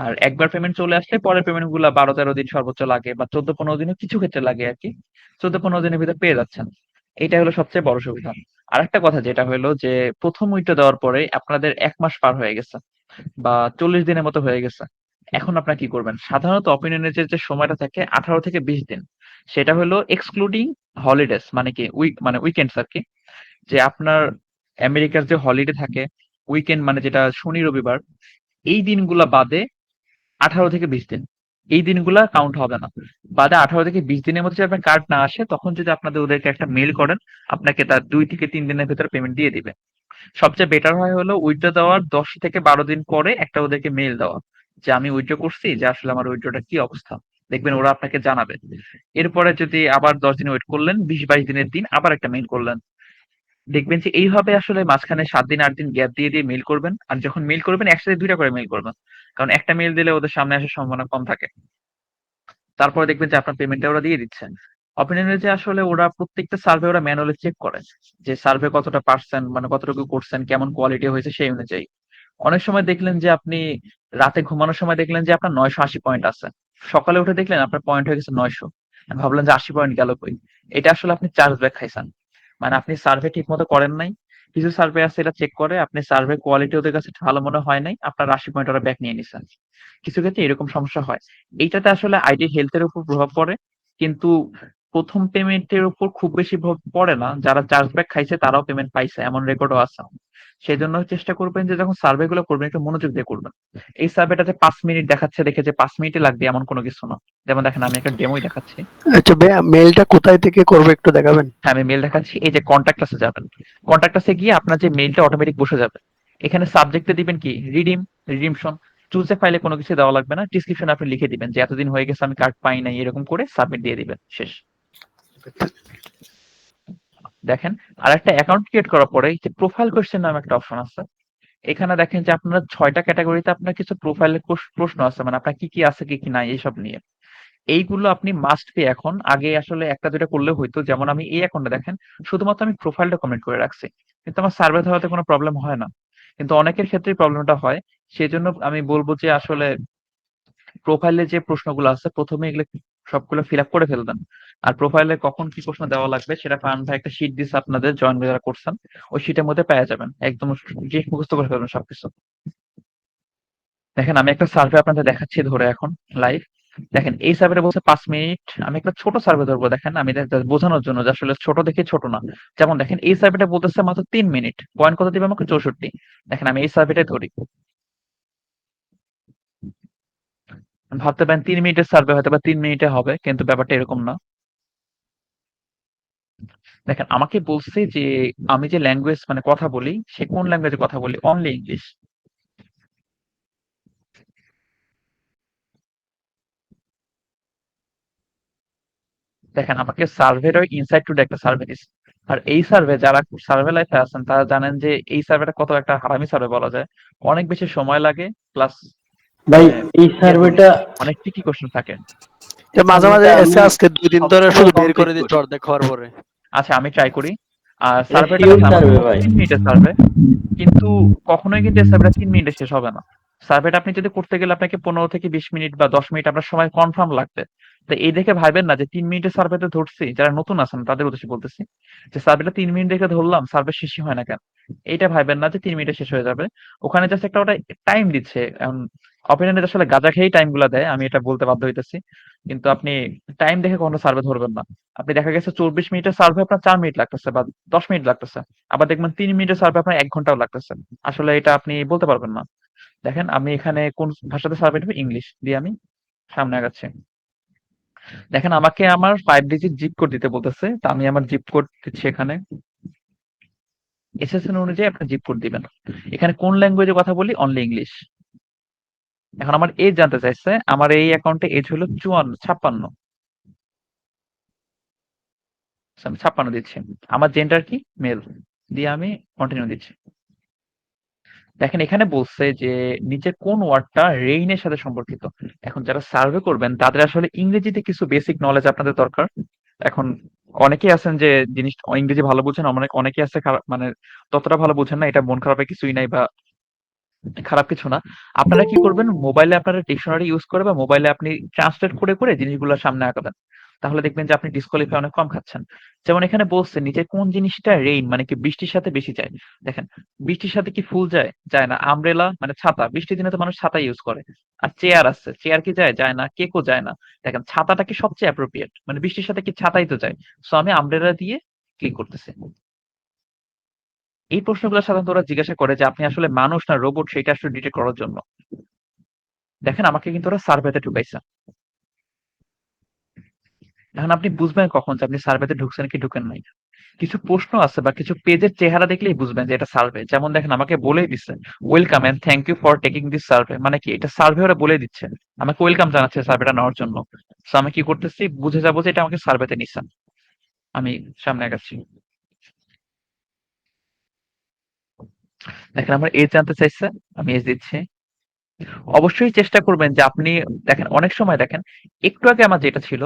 আর একবার পেমেন্ট চলে আসলে পরের পেমেন্ট গুলা 12-13 দিন সর্বোচ্চ লাগে, বা 14-15 দিনও কিছু ক্ষেত্রে লাগে আর কি। 14-15 দিনের ভিতরে পেয়ে যাচ্ছেন। এটা হলো সবচেয়ে বড় সুবিধা। আরেকটা কথা যেটা হলো যে প্রথম উইথড্র দেওয়ার পরে আপনাদের 1 মাস পার হয়ে গেছে বা 40 দিনের মতো হয়ে গেছে। এখন আপনারা কি করবেন? সাধারণত অপিনিয়নের যে সময়টা থাকে 18 থেকে 20 দিন। সেটা হলো এক্সক্লুডিং হলিডেজ, মানে কি মানে উইকেন্ডস আরকি। যে আপনার আমেরিকার যে হলিডে থাকে, উইকেন্ড মানে যেটা শনি রবিবার, এই দিনগুলা বাদে 18 থেকে 20 দিন। এই দিনগুলা কাউন্ট হবে না। বাদে 18 থেকে 20 দিনের মধ্যে যদি আপনার কার্ড না আসে তখন যদি আপনাদের ওদেরকে একটা মেইল করেন, আপনাকে তার 2 থেকে 3 দিনের ভেতরে পেমেন্ট দিয়ে দিবে। সবচেয়ে বেটার হয় হলো উইথড্র দেওয়ার 10 থেকে 12 দিন পরে একটা ওদেরকে মেইল দেওয়া যে আমি উইথড্র করছি, যে আসলে আমার উইথড্রটা কি অবস্থা। দেখবেন ওরা আপনাকে জানাবে। এরপরে যদি আবার 10 দিন ওয়েট করলেন, 20-22 দিনের দিন আবার একটা মেইল করলেন। দেখবেন যে এইভাবে আসলে মাঝখানে 7 দিন 8 দিন গ্যাপ দিয়ে দিয়ে মেইল করবেন, আর যখন মেইল করবেন একসাথে 2টা করে মেইল করবেন, কারণ একটা মেইল দিলে ওদের সামনে আসার সম্ভাবনা কম থাকে। তারপরে দেখবেন যে আপনার পেমেন্টটা ওরা দিয়ে দিচ্ছে। অপিনিয়নের যে আসলে ওরা প্রত্যেকটা সার্ভে ওরা ম্যানুয়ালি চেক করে যে সার্ভে কতটা পার্সেন্ট মানে কতটুকু করছেন, কেমন কোয়ালিটি হয়েছে সেই অনুযায়ী। অনেক সময় দেখলেন যে আপনি রাতে ঘুমানোর সময় দেখলেন যে আপনার 980 পয়েন্ট আছে, সকালে উঠে দেখলেন আপনার পয়েন্ট হয়ে গেছে 900, ভাবলেন যে 80 পয়েন্ট গেল কই। এটা আসলে আপনি চার্জ ব্যাক খাইছেন, মানে আপনি সার্ভে ঠিক মতো করেন নাই। কিছু সার্ভে আছে এটা চেক করে আপনি সার্ভে কোয়ালিটি ওদের কাছে ভালো মনে হয় নাই, আপনার 80 পয়েন্ট ওরা ব্যাক নিয়ে নিছেন। কিছু ক্ষেত্রে এরকম সমস্যা হয়। এইটাতে আসলে আইটি হেলথ এর উপর প্রভাব পড়ে, কিন্তু প্রথম পেমেন্টের উপর খুব বেশি প্রভাব পড়ে না। যারা চার্জব্যাক খাইছে তারাও পেমেন্ট পাইছে, এমন রেকর্ডও আছে। সেজন্য চেষ্টা করবেন যে যখন সার্ভে গুলো করবেন একটু মনোযোগ দিয়ে করবেন। এই সার্ভেটাতে 5 মিনিট দেখাচ্ছে দেখে যে 5 মিনিটে লাগবে এমন কোনো কিছু না। যেমন দেখেন আমি একটা ডেমোই দেখাচ্ছি। আচ্ছা ভাইয়া, মেলটা কোথায় থেকে করবো একটু দেখাবেন? হ্যাঁ আমি মেল দেখাচ্ছি, এই যে কন্ট্যাক্ট আসে যাবেন, কন্ট্যাক্ট আসে গিয়ে আপনার যে মেইলটা অটোমেটিক বসে যাবে। এখানে সাবজেক্টে দিবেন কি রিডিমশন। চুজ এ ফাইলে কোনো কিছু দেওয়া লাগবে না, ডিসক্রিপশনে আপনি লিখে দিবেন যে এতদিন হয়ে গেছে আমি কার্ড পাই নাই, এরকম করে সাবমিট দিয়ে দিবেন, শেষ। দেখেন আর একটা অ্যাকাউন্ট ক্রিয়েট করার পরে এই যে প্রোফাইল কোশ্চেন নামে একটা অপশন আছে। এখানে দেখেন যে আপনার 6টা ক্যাটাগরিতে আপনার কিছু প্রোফাইলের প্রশ্ন আছে, মানে আপনার কি কি আছে কি কি নাই এইসব নিয়ে। এইগুলো আপনি মাস্ট বি এখন, আগে আসলে একটা দুইটা করলে হইতো, যেমন আমি এই অ্যাকাউন্টে দেখেন শুধুমাত্র আমি প্রোফাইলটা কমেন্ট করে রাখছি, কিন্তু আমার সার্ভে হওয়াতে কোনো প্রবলেম হয় না। কিন্তু অনেকের ক্ষেত্রেই প্রবলেমটা হয়। সেজন্য আমি বলবো যে আসলে প্রোফাইলে যে প্রশ্নগুলো আছে প্রথমে এগুলো সবগুলো ফিল আপ করে ফেলবেন, আর প্রোফাইলে কখন কি প্রশ্ন দেওয়া লাগবে সেটা ফাহান ভাই একটা শিট দিচ্ছে আপনাদের জয়েন যারা করছেন, ওই শিটের মধ্যে পেয়ে যাবেন, একদম যে মুখস্থ করে ফেলবেন সবকিছু। দেখেন আমি একটা সার্ভে আপনাদের দেখাচ্ছি ধরে এখন লাইভ। দেখেন এই সার্ভেটা বলছে 5 মিনিট। আমি একটা ছোট সার্ভে ধরবো, দেখেন আমি বোঝানোর জন্য যে আসলে ছোট দেখে ছোট না। যেমন দেখেন এই সার্ভেটা বলতেছে মাত্র 3 মিনিট, পয়েন্ট কত দিবে আমাকে? 64। দেখেন আমি এই সার্ভেটাই ধরি, ভাবতে পারেন 3 মিনিটের সার্ভে হয়তো বা 3 মিনিটে হবে, কিন্তু ব্যাপারটা এরকম না। দেখেন আমাকে বলছে যে আমি যে ল্যাঙ্গুয়েজ মানে কথা বলি, সে কোন ল্যাঙ্গুয়েজে কথা বলি? Only English. দেখেন আমাকে সার্ভের ওই ইনসাইড টুডে একটা সার্ভে দিচ্ছে। আর এই সার্ভে যারা সার্ভে লাইফে আছেন তারা জানেন যে এই সার্ভেটা কত একটা হারামি সার্ভে বলা যায়। অনেক বেশি সময় লাগে, প্লাস ভাই মানে এই ইয়ে হয়, সার্ভেটা অনেক ট্রিকি কোশ্চেন থাকে। যে মাঝে মাঝে এসে আমি আজকে 2 দিন ধরে সবগুলো শুধু বের কমপ্লিট করে করি। দিচ্ছে অর্ধেক হওয়ার পরে। আচ্ছা আমি ট্রাই করি। আর এটা সার্ভেটা শিওর দেখেন আমার সার্ভে মাত্র ভাই। 3 মিনিটের সার্ভে, কিন্তু কখনোই কিন্তু এই সার্ভেটা 3 মিনিটে শেষ হবে না। সার্ভেটা আপনি যদি করতে গেলে আপনাকে 15 থেকে 20 মিনিট বা 10 মিনিট আপনার সময় কনফার্ম লাগবে। তো এই দেখে ভাইবেন না যে 3 মিনিটের সার্ভেতে ধরছি, যারা নতুন আছেন তাদের উদ্দেশ্যে বলতেছি যে সার্ভেটা 3 মিনিট দেখে ধরলাম, সার্ভে শেষই হয় না কেন? এইটা ভাইবেন না যে 3 মিনিটে শেষ হয়ে যাবে। ওখানে জাস্ট একটা ওটা টাইম দিচ্ছে। এখন অপিনিয়নে আসলে গাঁজা খেয়েই টাইম গুলা দেয়, আমি এটা বলতে বাধ্য হইতেছি। কিন্তু আপনি টাইম দেখে কখনো সার্ভে ধরবেন না। আপনি দেখা গেছে 24 মিনিটের সার্ভে আপনার 4 মিনিট লাগতেছে বা 10 মিনিট লাগতেছে, আবার দেখবেন 3 মিনিটের সার্ভে আপনার 1 ঘন্টাও লাগতেছে। আসলে এটা আপনি বলতে পারবেন না। দেখেন আমি এখানে কোন ভাষাতে সার্ভে দেবো? ইংলিশ দিয়ে আমি সামনে আগাচ্ছি। দেখেন আমাকে আমার 5 ডিজিট জিপ কোড দিতে বলতেছে, তো আমি আমার জিপ কোড দিচ্ছি এখানে। এসএসএন অনুযায়ী আপনার জিপ কোড দিবেন। এখানে কোন ল্যাঙ্গুয়েজে কথা বলি? Only English. এখন আমার এজ জানতে চাইছে, আমার এই অ্যাকাউন্টে এজ হলো 56। আমি 56 দিচ্ছি। আমার জেন্ডার কি? মেল দিয়ে আমি কন্টিনিউ দিচ্ছি। দেখেন এখানে বলছে যে নিচের কোন ওয়ার্ডটা রেইনের সাথে সম্পর্কিত। এখন যারা সার্ভে করবেন তাদের আসলে ইংরেজিতে কিছু বেসিক নলেজ আপনাদের দরকার। এখন অনেকেই আছেন যে জিনিস ইংরেজি ভালো বুঝেন, অনেকেই আছে মানে ততটা ভালো বুঝেন না। এটা মন খারাপের কিছুই নাই বা খারাপ কিছু না। আপনারা কি করবেন? মোবাইলে আপনারা ডিকশনারি ইউজ করে বা মোবাইলে আপনি ট্রান্সলেট করে করে জিনিসগুলো সামনে আগাবেন। তাহলে দেখবেন যে আপনি ডিসকোয়ালিফাই অনেক কম খাচ্ছেন। যেমন এখানে বলছে নিচে কোন জিনিসটা রেইন মানে কি বৃষ্টির সাথে বেশি যায়। দেখেন বৃষ্টির সাথে কি ফুল যায়? যায় না। আমব্রেলা মানে ছাতা, বৃষ্টির দিনে তো মানুষ ছাতা ইউজ করে। আর চেয়ার আছে, চেয়ার কি যায়? যায় না। কেকও যায় না। দেখেন ছাতাটা কি সবচেয়ে অ্যাপ্রোপ্রিয়েট, মানে বৃষ্টির সাথে কি ছাতাই তো যায়। সো আমি আমব্রেলা দিয়ে ক্লিক করতেছি। এই প্রশ্নগুলো সাধারণত ওরা জিজ্ঞাসা করে যে আপনি আসলে মানুষ না রোবট, সেটা আসলে ডিটেক্ট করার জন্য। দেখেন আমাকে কিন্তু ওরা সার্ভেতে ঢুকাইছে। এখন আপনি বুঝবেন কখন যে আপনি সার্ভেতে ঢুকছেন কি ঢুকেন নাই? কিছু প্রশ্ন আছে বা কিছু পেজের চেহারা দেখলেই বুঝবেন যে এটা সার্ভে। যেমন দেখেন আমাকে বলেই দিচ্ছে welcome and thank you for taking this survey, মানে কি এটা সার্ভে ওরা বলে দিচ্ছে, আমাকে ওয়েলকাম জানাচ্ছে সার্ভেটা নেওয়ার জন্য। তো আমি কি করতেছি? বুঝে যাবো যে এটা আমাকে সার্ভেতে নিচ্ছে। আমি সামনে আগাচ্ছি। দেখেন আমার এজ জানতে চাইছে, আমি এজ দিচ্ছি। অবশ্যই চেষ্টা করবেন যে আপনি দেখেন অনেক সময় দেখেন একটু আগে আমার যেটা ছিল,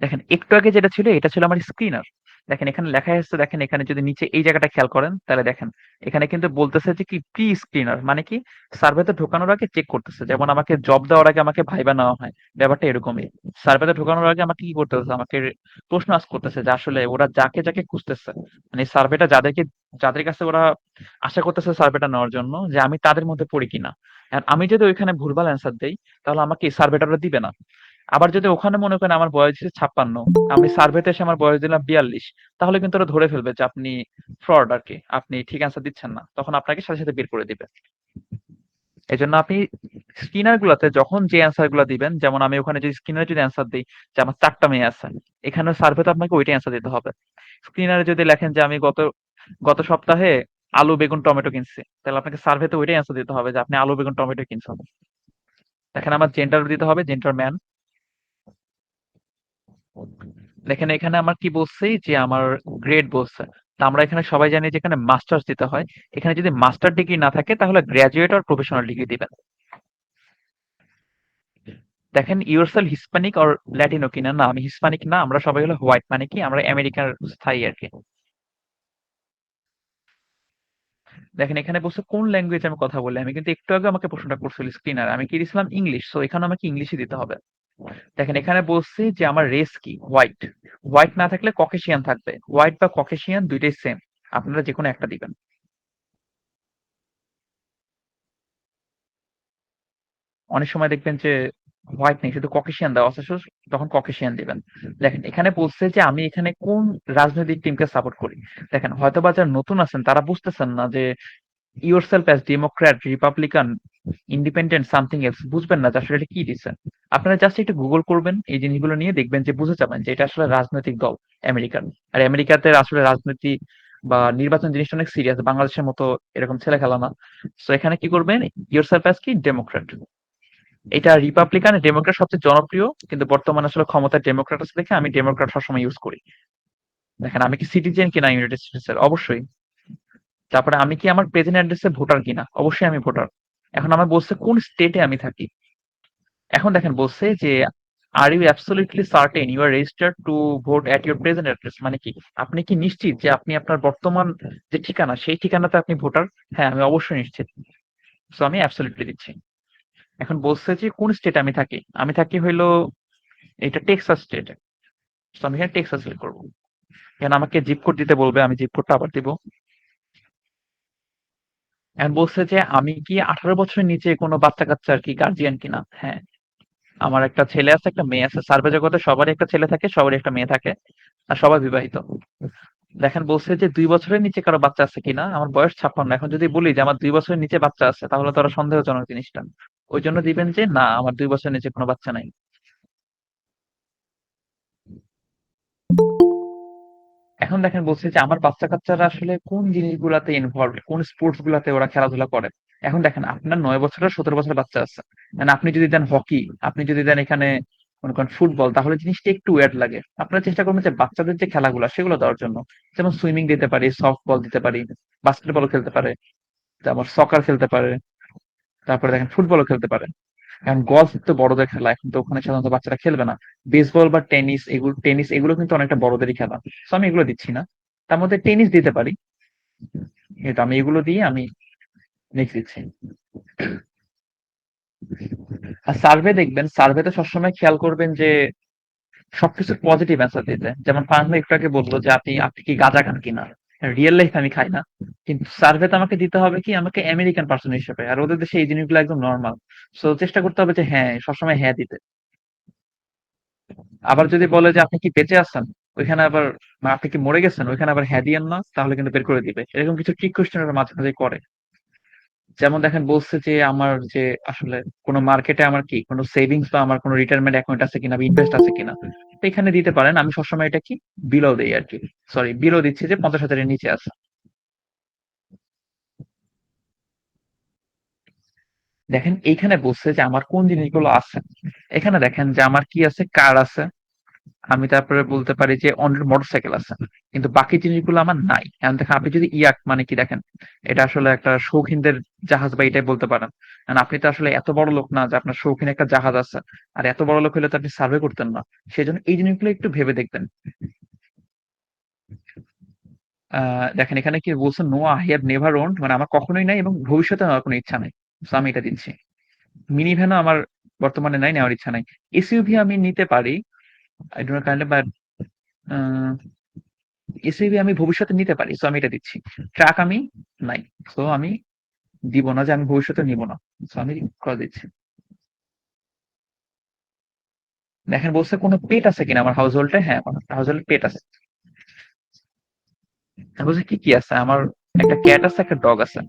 দেখেন একটু আগে যেটা ছিল এটা ছিল আমার স্ক্রিনার। দেখেন এখানে লেখা আছে, দেখেন এখানে যদি নিচে এই জায়গাটা খেয়াল করেন তাহলে দেখেন এখানে কিন্তু বলতেছে যে কি প্রি স্ক্রিনার, মানে কি সার্ভেতে ঢোকানোর আগে চেক করতেছে। যেমন আমাকে জব দেওয়ার আগে আমাকে ভাইবা নেওয়া হয়, ব্যাপারটা এরকমই। সার্ভেতে ঢোকানোর আগে আমাকে কি করতে হচ্ছে? আমাকে প্রশ্ন আস করতেছে যে আসলে ওরা যাকে যাকে খুঁজতেছে, মানে সার্ভেটা যাদের কাছে ওরা আশা করতেছে সার্ভেটা নেওয়ার জন্য, যে আমি তাদের মধ্যে পড়ি কিনা। আর আমি যদি ওইখানে ভুলভাল অ্যান্সার দেই তাহলে আমাকে সার্ভেটা ওরা দিবে না। আবার যদি ওখানে মনে করেন আমার বয়স হচ্ছে 56, আমি সার্ভেতে এসে আমার বয়স দিলাম 42, তাহলে কিন্তু ওরা ধরে ফেলবে যে আপনি ফ্রড আর কি, আপনি ঠিক অ্যান্সার দিচ্ছেন না, তখন আপনাকে সাথে সাথে বের করে দিবে। এজন্য আপনি স্ক্রিনার গুলাতে যখন যে অ্যান্সার গুলা দিবেন, যেমন আমি ওখানে যদি স্ক্রিনারে যদি অ্যান্সার দিই যে আমার 4টা মেয়ে আছে, এখানে সার্ভেতে আপনাকে ওইটাই অ্যান্সার দিতে হবে। স্ক্রিনারে যদি লেখেন যে আমি গত গত সপ্তাহে আলু বেগুন টমেটো কিনছি, তাহলে আপনাকে সার্ভেতে ওইটাই অ্যান্সার দিতে হবে যে আপনি আলু বেগুন টমেটো কিনছেন। দেখেন আমার জেন্ডার দিতে হবে, জেন্ডার ম্যান। দেখেন এখানে আমার কি বলছে যে আমার গ্রেড বলছে। তা আমরা এখানে সবাই জানি যে এখানে মাস্টার্স দিতে হয়। এখানে যদি মাস্টার ডিগ্রি না থাকে তাহলে গ্রাজুয়েট আর প্রফেশনাল ডিগ্রি দিবেন। দেখেন ইউরসেল হিসপ্যানিক অর ল্যাটিনো কিনা? না আমি হিসপ্যানিক না, আমরা সবাই হলো হোয়াইট, মানে কি আমরা আমেরিকার স্থায়ী আর কি। দেখেন এখানে বলছে কোন ল্যাঙ্গুয়েজ আমি কথা বলি, আমি কিন্তু একটু আগে আমাকে প্রশ্নটা করছিল স্ক্রিনার, আমি কি দিয়েছিলাম? ইংলিশ। সো এখানে আমাকে ইংলিশই দিতে হবে। দেখেন এখানে বলছি যে আমার রেস কি, হোয়াইট। হোয়াইট না থাকলে ককেশিয়ান থাকবে, হোয়াইট বা ককেশিয়ান দুইটাই সেম, আপনারা যে কোনো একটা দিবেন। অনেক সময় দেখবেন যে হোয়াইট নেই, শুধু ককেশিয়ান দেওয়া আছে, তখন ককেশিয়ান দিবেন। দেখেন এখানে বলছে যে আমি এখানে কোন রাজনৈতিক টিমকে সাপোর্ট করি। দেখেন হয়তো বা যারা নতুন আছেন তারা বুঝতেছেন না যে yourself as Democrat, Republican, independent, something else বুঝবেন না যে আসলে এটা কি দিচ্ছে। আপনারা জাস্ট একটু গুগল করবেন এই জিনিসগুলো নিয়ে, দেখবেন যে বুঝে যাবেন যে এটা আসলে রাজনৈতিক দল আমেরিকার। আর আমেরিকাতে আসলে রাজনীতি বা নির্বাচন জিনিসটা অনেক সিরিয়াস, বাংলাদেশের মতো এরকম ছেলে খেলা না। তো এখানে কি করবেন, yourself as কি ডেমোক্র্যাট। এটা রিপাবলিকান ডেমোক্র্যাট সবচেয়ে জনপ্রিয়, কিন্তু বর্তমানে আসলে ক্ষমতায় ডেমোক্র্যাট আছে দেখে আমি ডেমোক্র্যাট সবসময় ইউজ করি। দেখেন আমি কি সিটিজেন কিনা ইউনাইটেড স্টেটস এর, অবশ্যই। তারপরে আমি কি আমার প্রেজেন্ট অ্যাড্রেসে ভোটার কিনা, অবশ্যই আমি ভোটার। এখন আমার বলছে কোন স্টেটে আমি থাকি। এখন দেখেন বলছে যে are you absolutely certain you are registered to vote at your present address, মানে কি আপনি কি নিশ্চিত যে আপনি আপনার বর্তমান যে ঠিকানা সেই ঠিকানাতে আপনি ভোটার। হ্যাঁ আমি অবশ্যই নিশ্চিত, সো আমি অ্যাবসলিউটলি দিচ্ছি। এখন বলছে যে কোন স্টেটে আমি থাকি, আমি থাকি হইলো এটা টেক্সাস স্টেটে, তো আমি এখানে টেক্সাস সিলেক্ট করবো। এখানে আমাকে জিপ কোড দিতে বলবে, আমি জিপ কোডটা আবার দিব। এখন বলছে যে আমি কি 18 বছরের নিচে কোনো বাচ্চা কাচ্চা আর কি গার্জিয়ান কিনা। হ্যাঁ আমার একটা ছেলে আছে একটা মেয়ে আছে, সার্ভে জগতে সবারই একটা ছেলে থাকে সবারই একটা মেয়ে থাকে, আর সবাই বিবাহিত। দেখেন বলছে যে 2 বছরের নিচে কারো বাচ্চা আছে কিনা, আমার বয়স 56। এখন যদি বলি যে আমার 2 বছরের নিচে বাচ্চা আছে তাহলে তো আরো সন্দেহজনক জিনিসটা। ওই জন্য দিবেন যে না আমার 2 বছরের নিচে কোনো বাচ্চা নাই। এখন দেখেন বলছে যে আমার বাচ্চা কাচ্চারা আসলে কোন জিনিসগুলাতে ইনভলভ, কোন স্পোর্টস গুলাতে ওরা খেলাধুলা করে। এখন দেখেন আপনার 9 বছর আর 17 বছরের বাচ্চা আছে, মানে আপনি যদি দেন হকি, আপনি যদি দেন এখানে মনে করেন ফুটবল, তাহলে জিনিসটা একটু ওয়ার্ড লাগে। আপনারা চেষ্টা করবেন যে বাচ্চাদের যে খেলাগুলো সেগুলো দেওয়ার জন্য, যেমন সুইমিং দিতে পারি, সফট বল দিতে পারি, বাস্কেটবল খেলতে পারে, তারপর সকার খেলতে পারে, তারপরে দেখেন ফুটবলও খেলতে পারে। এখন গলফ তো বড়দের খেলা, এখন তো ওখানে সাধারণত বাচ্চারা খেলবে না। বেসবল বা টেনিস এগুলো কিন্তু অনেকটা বড়দেরই খেলা, তো আমি এগুলো দিচ্ছি না। তার মধ্যে টেনিস দিতে পারি, এটা আমি এগুলো দিয়ে আমি নেক্সট দিচ্ছি। আর সার্ভে দেখবেন, সার্ভেতে সবসময় খেয়াল করবেন যে সবকিছু পজিটিভ অ্যান্সার দিতে। যেমন ফাহাদ ভাই একটু আগে বললো যে আপনি আপনি কি গাঁজা খান কিনা, রিয়েল লাইফ আমি খাই না, কিন্তু সার্ভেতে আমাকে দিতে হবে কি আমাকে আমেরিকান পার্সন হিসেবে, আর ওদের দেশে এই জিনিসগুলো একদম নর্মাল। সো চেষ্টা করতে হবে যে হ্যাঁ সবসময় হ্যাঁ দিতে। আবার যদি বলে যে আপনি কি বেঁচে আছেন, ওইখানে আবার বা আপনি কি মরে গেছেন, ওইখানে আবার হ্যাঁ দিয়েন না, তাহলে কিন্তু বের করে দিবে। এরকম কিছু ট্রিক কোশ্চেন ওরা মাঝে মাঝে করে। যেমন দেখেন বলছে যে আমার যে আসলে কোনো মার্কেটে আমার কি কোনো সেভিংস বা আমার কোনো রিটায়ারমেন্ট অ্যাকাউন্ট আছে কিনা, ইনভেস্ট আছে কিনা, তো এখানে দিতে পারেন। আমি সবসময় এটা কি বিলো দেই আর কি, সরি বিলো দিচ্ছি যে 50,000-এর নিচে আছে। দেখেন এইখানে বলছে যে আমার কোন জিনিসগুলো আছে। এখানে দেখেন যে আমার কি আছে, কার আছে, আমি তারপরে বলতে পারি যে অনেক মোটরসাইকেল আছে, কিন্তু বাকি জিনিসগুলো আমার নাই। এখন দেখেন আপনি যদি ইয়াক মানে কি দেখেন, এটা আসলে একটা শৌখিনদের জাহাজ বা এটাই বলতে পারেন। কারণ আপনি তো আসলে এত বড় লোক না যে আপনার শৌখিন একটা জাহাজ আছে, আর এত বড় লোক হলে তো আপনি সার্ভে করতেন না। সেই জন্য এই জিনিসগুলো একটু ভেবে দেখবেন। দেখেন এখানে কি বলছে, no I have never owned, মানে আমার কখনোই নাই এবং ভবিষ্যতে আমার কোনো ইচ্ছা নাই। তো আমি এটা দিচ্ছি। মিনি ভ্যানও আমার বর্তমানে নাই, নেওয়ার ইচ্ছা নাই। এসইউভি আমি নিতে পারি, I don't kindly, but SUV আমি ভবিষ্যতে নিতে পারি, সো আমি এটা দিচ্ছি। ট্রাক আমি নাই, সো আমি দিব না যে আমি ভবিষ্যতে নিব না, সো আমি করে দিচ্ছি। দেখেন বলছে কোনো পেট আছে কিনা আমার হাউস হোল্ডে, হ্যাঁ আমার হাউস হোল্ডে পেট আছে। আমি বলছি কি কি আছে, আমার একটা ক্যাট আছে একটা ডগ আছে,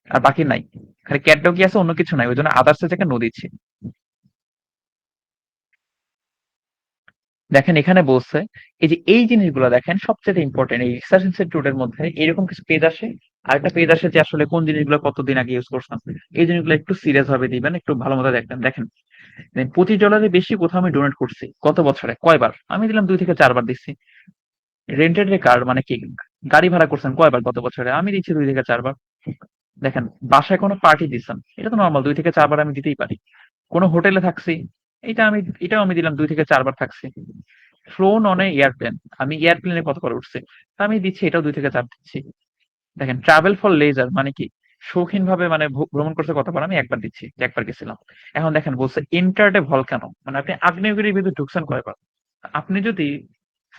আর বাকি নাই। খালি ক্যাট ডগই আছে, অন্য কিছু নাই, ওই জন্য আদার্স থেকে নো দিচ্ছি। দেখেন এখানে বলছে এই যে এই জিনিসগুলো দেখেন সবচেয়ে ইম্পর্টেন্ট, এই রিসার্চ ইনস্টিটিউটের মধ্যে এরকম কিছু পেজ আসে, আর একটা পেজ আসে যে আসলে কোন জিনিসগুলো কতদিন আগে ইউজ করছেন। এই জিনিসগুলো একটু সিরিয়াস ভাবে দিবেন, একটু ভালো মতো দেখবেন। দেখেন $25 বেশি কোথাও আমি ডোনেট করছি গত বছরে কয়বার, আমি দিলাম 2 থেকে 4 বার দিচ্ছি। রেন্টেড এ কার মানে কি, গাড়ি ভাড়া করছেন কয়বার গত বছরে, আমি দিচ্ছি 2 থেকে 4 বার। দেখেন বাসায় কোনো পার্টি দিচ্ছেন, এটা তো নর্মাল 2 থেকে 4 বার আমি দিতেই পারি। কোনো হোটেলে থাকছি, এটাও আমি দিলাম 2 থেকে 4 বার থাকছি। ফ্লোন অন এয়ারপ্লেন, আমি এয়ারপ্লেনে কতবার উঠছি, তা আমি দিচ্ছি এটাও 2 থেকে 4 দিচ্ছি। দেখেন ট্রাভেল ফর লেজার মানে কি, শৌখিনভাবে মানে ভ্রমণ করছে কতবার? আমি একবার দিচ্ছি যে একবার গেছিলাম। এখন দেখেন বলছে এন্টার্ড এ ভলকানো, মানে আপনি আগ্নেয়গিরির ভিতরে ঢুকছেন কয়বার? আপনি যদি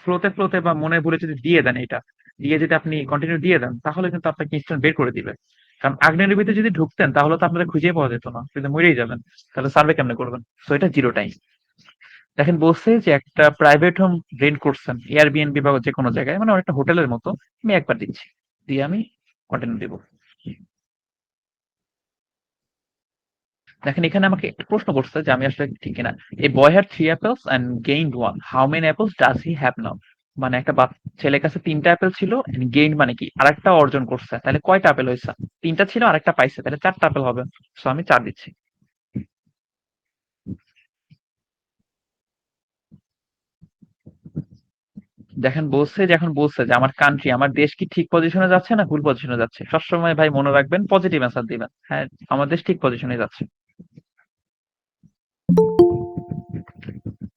ফ্লোতে বা মনে ভুলে যদি দিয়ে দেন এটা, দিয়ে যদি আপনি কন্টিনিউ দিয়ে দেন তাহলে কিন্তু আপনাকে ইনস্ট্যান্ট বের করে দিবে। কারণ আগ্নেয়ের ভিতরে যদি ঢুকতেন তাহলে তো আপনাদের খুঁজে পাওয়া যেত না, কিন্তু মরেই যাবেন। তাহলে সার্ভে কেমনে করবেন? সো এটা 0 টাইম। দেখেন বলছে যে একটা প্রাইভেট হোম রেন্ট করছেন এয়ারবিএনবি বা যেকোনো জায়গায়, মানে একটা হোটেলের মতো। আমি একবার দিচ্ছি, দিয়ে আমি কন্টিনিউ দিব। দেখেন এখানে আমাকে একটা প্রশ্ন করছে যে আমি আসলে ঠিক কিনা। A boy had 3 apples and gained 1, how many apples does he have now? মানে একটা ছেলের কাছে 3টা অ্যাপেল ছিল, গেইন মানে কি আরেকটা অর্জন করছে, তাহলে কয়টা অ্যাপেল হয়েছে? 3টা ছিল আরেকটা পাইছে, তাহলে 4টা অ্যাপেল হবে। সো আমি 4 দিচ্ছি। দেখেন বলছে যে এখন বলছে যে আমার কান্ট্রি, আমার দেশ কি ঠিক পজিশনে যাচ্ছে না ভুল পজিশনে যাচ্ছে? সবসময় ভাই মনে রাখবেন পজিটিভ অ্যান্সার দিবেন। হ্যাঁ, আমার দেশ ঠিক পজিশনে যাচ্ছে।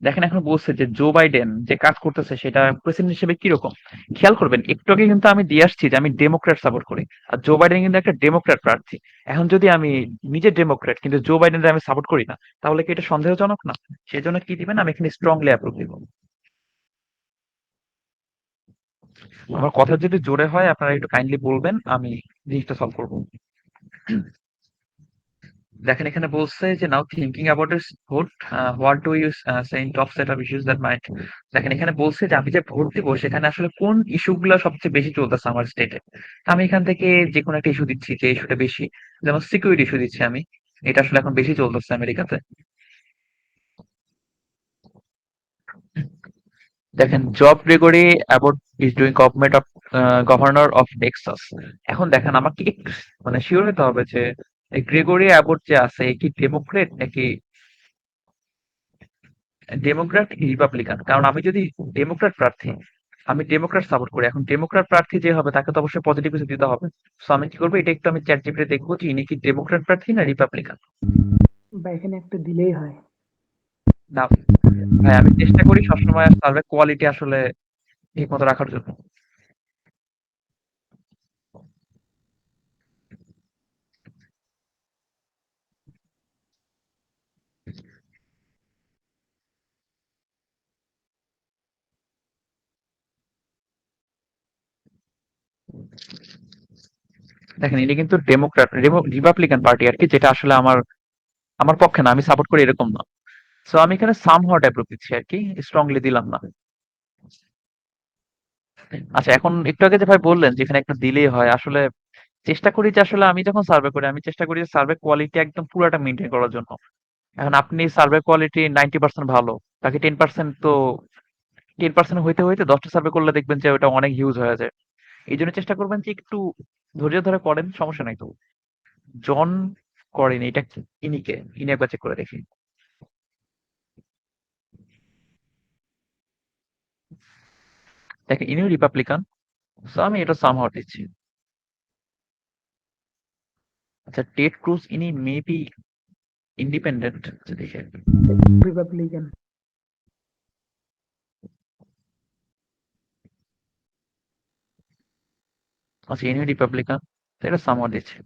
দেখেন এখন বলছে যে জো বাইডেন যে কাজ করতেছে সেটা প্রেসিডেন্ট হিসেবে কিরকম। খেয়াল করবেন একটু আগে কিন্তু আমি দিয়ে আসছি যে আমি ডেমোক্র্যাট সাপোর্ট করি, আর জো বাইডেন কিন্তু একটা ডেমোক্র্যাট প্রার্থী। এখন যদি আমি নিজে ডেমোক্র্যাট কিন্তু জো বাইডেনকে আমি সাপোর্ট করি না, তাহলে কি এটা সন্দেহজনক না? সেজন্য কি দিবেন? আমি এখানে স্ট্রংলি অ্যাপ্রুভ দিব। আমার কথা যদি জোরে হয় আপনারা একটু কাইন্ডলি বলবেন, আমি জিনিসটা সলভ করবো। দেখেন এখানে বলছে যে now thinking about this vote, what do you say in top set of issues that might. দেখেন এখানে বলছে যে আমি যে ভোট দিব সেখানে আসলে কোন ইস্যুগুলো সবচেয়ে বেশি চলতেছে আমার স্টেটে। আমি এখান থেকে যে কোনো একটা ইস্যু দিচ্ছি যে ইস্যুটা বেশি, যেমন সিকিউরিটি ইস্যু দিচ্ছি আমি। এটা আসলে এখন বেশি চলতেছে আমেরিকাতে। দেখেন job Gregory Abbott is doing governor of Texas. এখন দেখেন আমাকে একটু মানে শিওর হতে হবে যে এই গ্রেগরি অ্যাবট যে আছে এ কি ডেমোক্রেট নাকি ডেমোক্র্যাট রিপাবলিকান। কারণ আমি যদি ডেমোক্র্যাট প্রার্থী, আমি ডেমোক্র্যাট সাপোর্ট করি, এখন ডেমোক্র্যাট প্রার্থী যে হবে তাকে তো অবশ্যই পজিটিভ কিছু দিতে হবে। সো আমি কি করবো, এটা একটু আমি চ্যাট জিপিটি দেখবো যে ইনি কি ডেমোক্র্যাট প্রার্থী না রিপাবলিকান। বা এখানে একটা দিলেই হয়। না ভাই, আমি চেষ্টা করি সবসময় সার্ভে কোয়ালিটি আসলে ঠিক মতো রাখার জন্য। দেখেন ইনি কিন্তু ডেমোক্র্যাট রিপাবলিকান পার্টি আর কি, যেটা আসলে আমার আমার পক্ষে না, আমি সাপোর্ট করি এরকম না। সো আমি এখানে সাম হট অ্যাপ্রুভ দিচ্ছি আর কি, স্ট্রংলি দিলাম না। আচ্ছা এখন একটু আগে যে ভাই বললেন যে এখানে একটা দিলেই হয়, আসলে চেষ্টা করি যে আসলে আমি যখন সার্ভে করি আমি চেষ্টা করি যে সার্ভে কোয়ালিটি একদম পুরাটা মেনটেন করার জন্য। এখন আপনি সার্ভে কোয়ালিটি 90% ভালো, বাকি 10% তো 10% হইতে হইতে 10টা সার্ভে করলে দেখবেন যে ওটা অনেক হিউজ হয়ে যায়। এই জন্য চেষ্টা করবেন যে একটু ধৈর্য ধরে করেন, সমস্যা নাই তো। জন করেন এটা কি? ইনিকে ইনি একবার চেক করে দেখি। দেখেন ইনিও রিপাবলিকান, সো আমি এটা সামহাও দিচ্ছি। আচ্ছা টেড ক্রুজ ইনি মেবি ইন্ডিপেন্ডেন্ট, আচ্ছা দেখি একবার। রিপাবলিকান। আচ্ছা ইনিও রিপাবলিকান, এটা সামহাও দিচ্ছি।